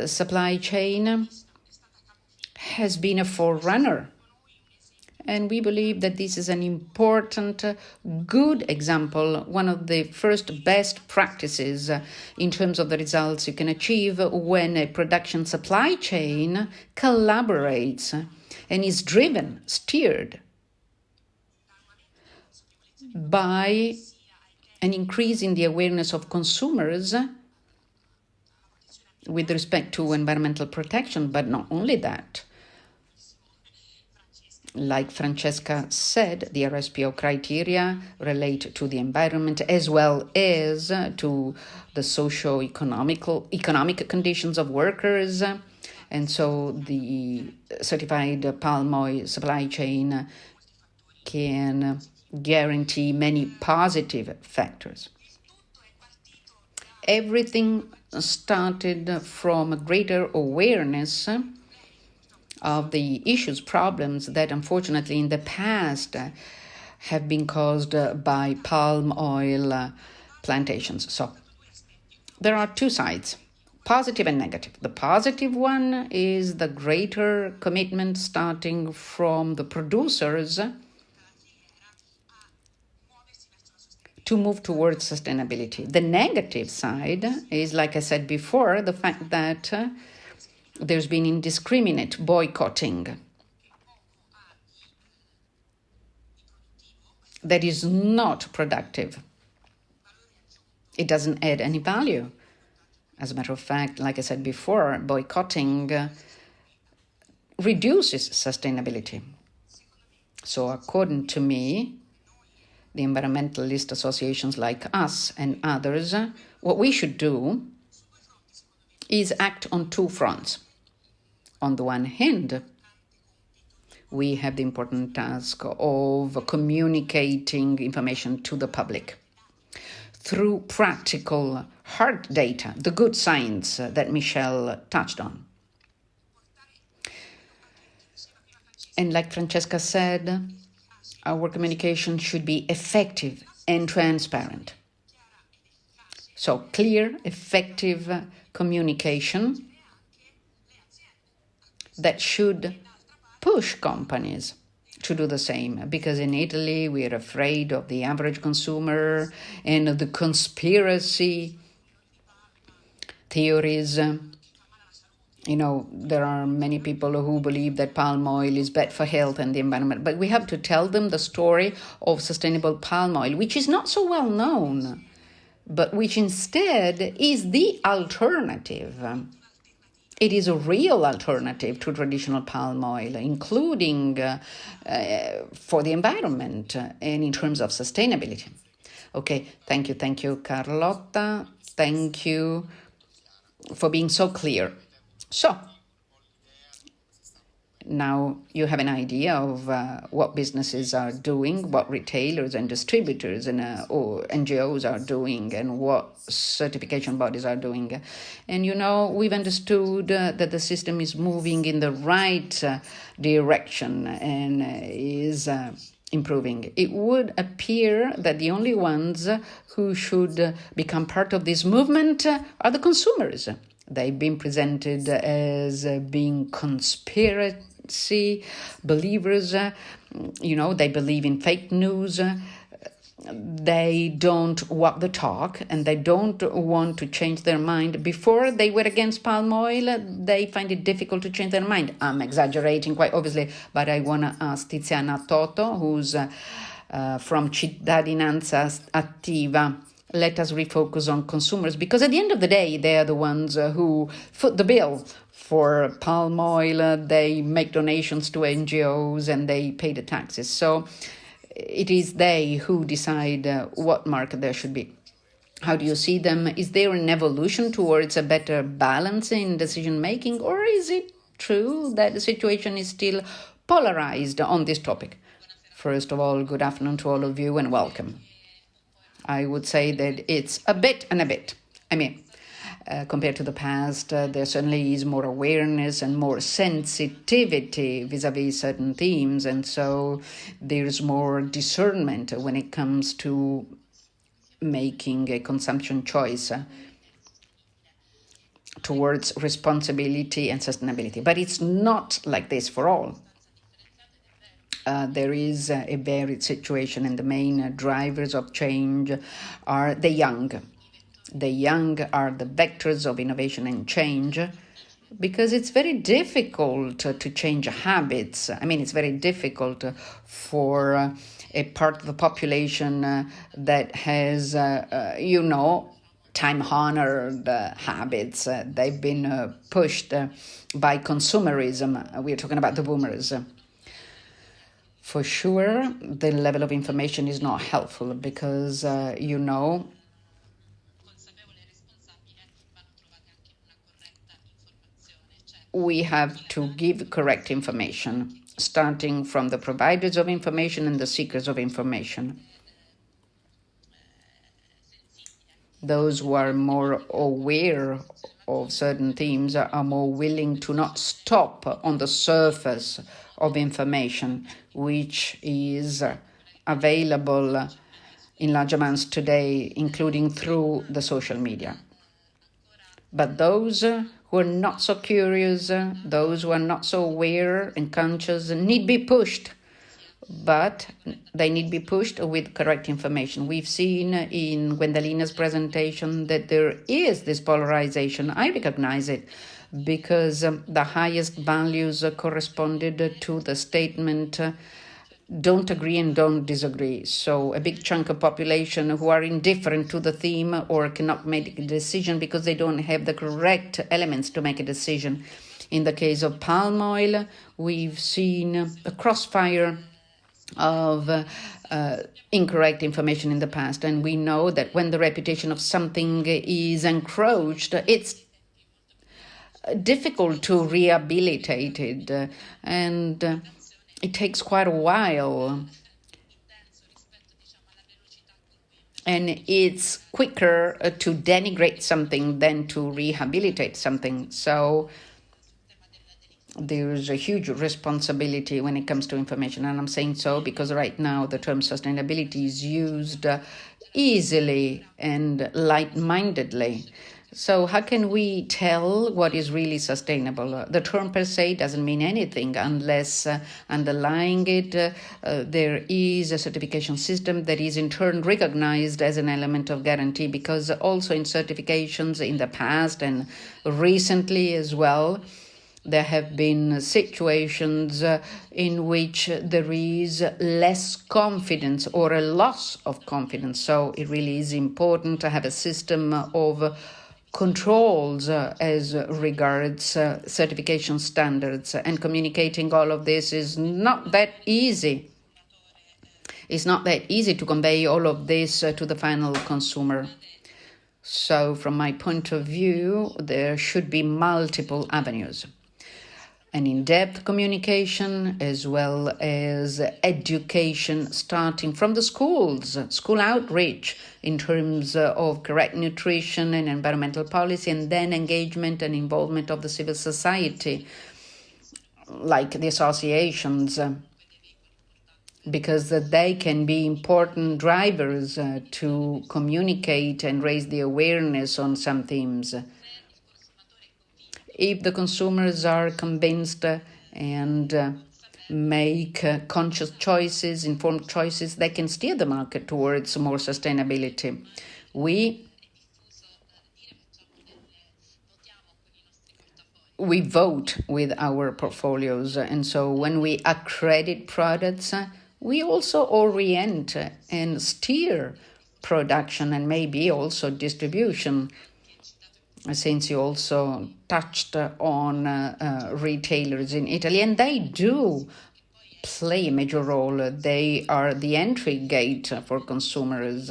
supply chain has been a forerunner. And we believe that this is an important, good example, one of the first best practices in terms of the results you can achieve when a production supply chain collaborates and is driven, steered by an increase in the awareness of consumers with respect to environmental protection, but not only that. Like Francesca said, the RSPO criteria relate to the environment as well as to the socio-economic conditions of workers. And so the certified palm oil supply chain can guarantee many positive factors. Everything started from a greater awareness of the issues, problems that unfortunately in the past have been caused by palm oil plantations. So there are two sides, positive and negative. The positive one is the greater commitment starting from the producers to move towards sustainability. The negative side is, like I said before, the fact that there's been indiscriminate boycotting that is not productive. It doesn't add any value. As a matter of fact, like I said before, boycotting reduces sustainability. So according to me, the environmentalist associations like us and others, what we should do is act on two fronts. On the one hand, we have the important task of communicating information to the public through practical hard data, the good science that Michelle touched on. And like Francesca said, our communication should be effective and transparent. So clear, effective communication that should push companies to do the same, because in Italy we are afraid of the average consumer and the conspiracy theories. There are many people who believe that palm oil is bad for health and the environment, but we have to tell them the story of sustainable palm oil, which is not so well known, but which instead is the alternative. It is a real alternative to traditional palm oil, including for the environment and in terms of sustainability. Okay, thank you, Carlotta. Thank you for being so clear. So, now you have an idea of what businesses are doing, what retailers and distributors and or NGOs are doing, and what certification bodies are doing. And we've understood that the system is moving in the right direction and is improving. It would appear that the only ones who should become part of this movement are the consumers. They've been presented as being conspiracy believers. They believe in fake news. They don't walk the talk, and they don't want to change their mind. Before they were against palm oil, they find it difficult to change their mind. I'm exaggerating quite obviously, but I want to ask Tiziana Toto, who's from Cittadinanza Attiva. Let us refocus on consumers, because at the end of the day, they are the ones who foot the bill for palm oil. They make donations to NGOs and they pay the taxes. So it is they who decide what market there should be. How do you see them? Is there an evolution towards a better balance in decision making, or is it true that the situation is still polarized on this topic? First of all, good afternoon to all of you and welcome. I would say that it's a bit and a bit. Compared to the past, there certainly is more awareness and more sensitivity vis-a-vis certain themes, and so there's more discernment when it comes to making a consumption choice towards responsibility and sustainability. But it's not like this for all. There is a varied situation, and the main drivers of change are the young. The young are the vectors of innovation and change, because it's very difficult to change habits. It's very difficult for a part of the population that has, time-honored habits. They've been pushed by consumerism. We're talking about the boomers. For sure, the level of information is not helpful because, we have to give correct information, starting from the providers of information and the seekers of information. Those who are more aware of certain themes are more willing to not stop on the surface of information, which is available in large amounts today, including through the social media. But those who are not so curious, those who are not so aware and conscious, need be pushed but they need to be pushed with correct information. We've seen in Gwendolina's presentation that there is this polarization. I recognize it because the highest values corresponded to the statement don't agree and don't disagree. So a big chunk of population who are indifferent to the theme or cannot make a decision because they don't have the correct elements to make a decision. In the case of palm oil, we've seen a crossfire of incorrect information in the past. And we know that when the reputation of something is encroached, it's difficult to rehabilitate it. And it takes quite a while. And it's quicker to denigrate something than to rehabilitate something. So there's a huge responsibility when it comes to information. And I'm saying so because right now the term sustainability is used easily and light-mindedly. So how can we tell what is really sustainable? The term per se doesn't mean anything unless underlying it there is a certification system that is in turn recognized as an element of guarantee, because also in certifications in the past and recently as well, there have been situations in which there is less confidence or a loss of confidence. So it really is important to have a system of controls as regards certification standards, and communicating all of this is not that easy. It's not that easy to convey all of this to the final consumer. So from my point of view, there should be multiple avenues. An in-depth communication as well as education starting from the schools, school outreach in terms of correct nutrition and environmental policy, and then engagement and involvement of the civil society, like the associations, because they can be important drivers to communicate and raise the awareness on some themes. If the consumers are convinced and make conscious choices, informed choices, they can steer the market towards more sustainability. We vote with our portfolios, and so when we accredit products, we also orient and steer production and maybe also distribution. Since you also touched on retailers in Italy, and they do play a major role. They are the entry gate for consumers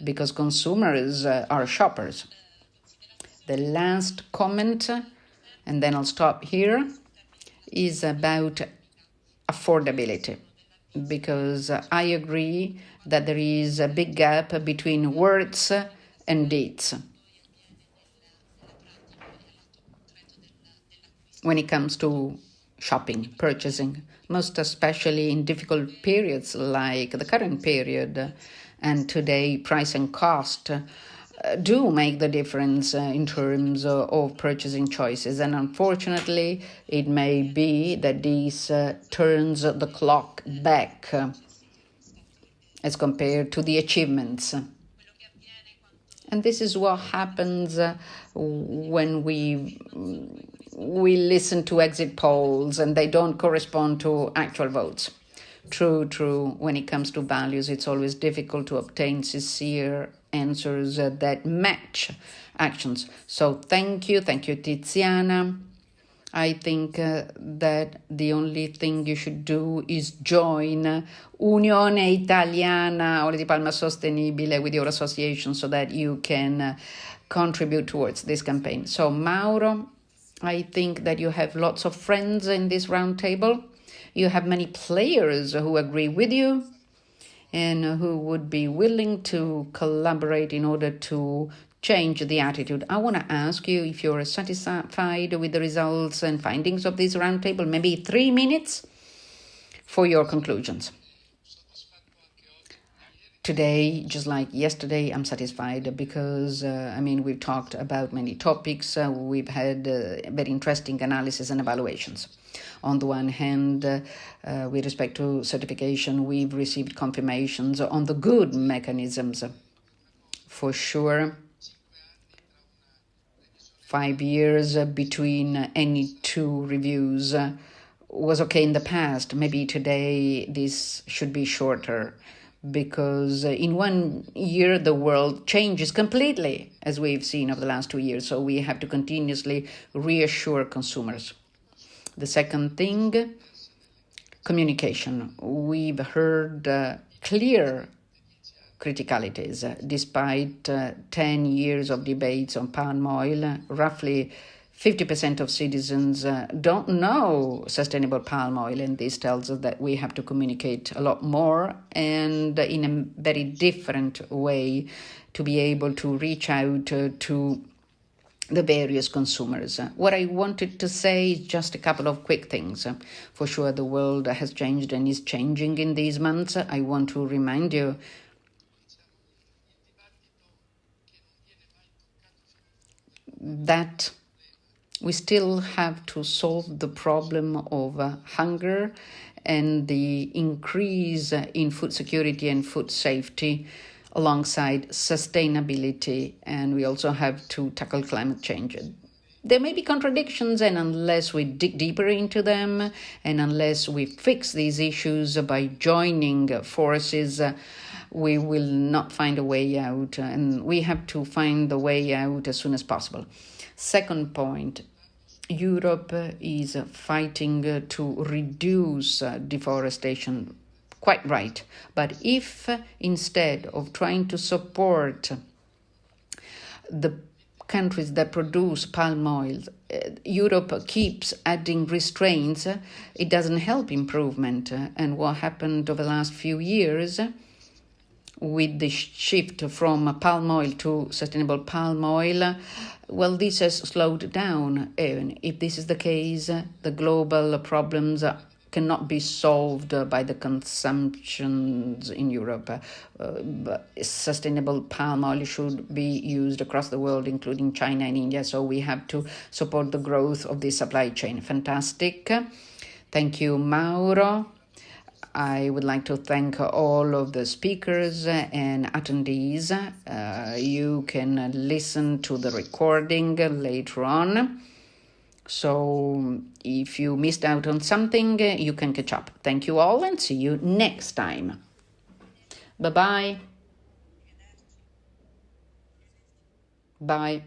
because consumers are shoppers. The last comment, and then I'll stop here, is about affordability, because I agree that there is a big gap between words and deeds when it comes to shopping, purchasing, most especially in difficult periods like the current period. And today, price and cost do make the difference in terms of purchasing choices. And unfortunately, it may be that this turns the clock back as compared to the achievements. And this is what happens when we listen to exit polls and they don't correspond to actual votes. True. When it comes to values, it's always difficult to obtain sincere answers that match actions. So thank you, Tiziana. I think that the only thing you should do is join Unione Italiana Olio di Palma Sostenibile with your association so that you can contribute towards this campaign. So Mauro, I think that you have lots of friends in this round table. You have many players who agree with you and who would be willing to collaborate in order to change the attitude. I want to ask you if you're satisfied with the results and findings of this roundtable. Maybe 3 minutes for your conclusions. Today, just like yesterday, I'm satisfied because, we've talked about many topics. We've had very interesting analysis and evaluations. On the one hand, with respect to certification, we've received confirmations on the good mechanisms. For sure, 5 years between any two reviews was okay in the past. Maybe today this should be shorter, because in 1 year the world changes completely, as we've seen over the last 2 years. So we have to continuously reassure consumers. The second thing, communication. We've heard clear criticalities. Despite 10 years of debates on palm oil, roughly 50% of citizens don't know sustainable palm oil, and this tells us that we have to communicate a lot more and in a very different way to be able to reach out to the various consumers. What I wanted to say is just a couple of quick things. For sure, the world has changed and is changing in these months. I want to remind you that we still have to solve the problem of hunger and the increase in food security and food safety alongside sustainability, and we also have to tackle climate change. There may be contradictions, and unless we dig deeper into them and unless we fix these issues by joining forces, we will not find a way out, and we have to find the way out as soon as possible. Second point, Europe is fighting to reduce deforestation. Quite right. But if instead of trying to support the countries that produce palm oil, Europe keeps adding restraints, it doesn't help improvement. And what happened over the last few years with the shift from palm oil to sustainable palm oil, well, this has slowed down. And if this is the case, the global problems cannot be solved by the consumptions in Europe. But sustainable palm oil should be used across the world, including China and India. So we have to support the growth of the supply chain. Fantastic. Thank you, Mauro. I would like to thank all of the speakers and attendees. You can listen to the recording later on. So if you missed out on something, you can catch up. Thank you all and see you next time. Bye-bye. Bye.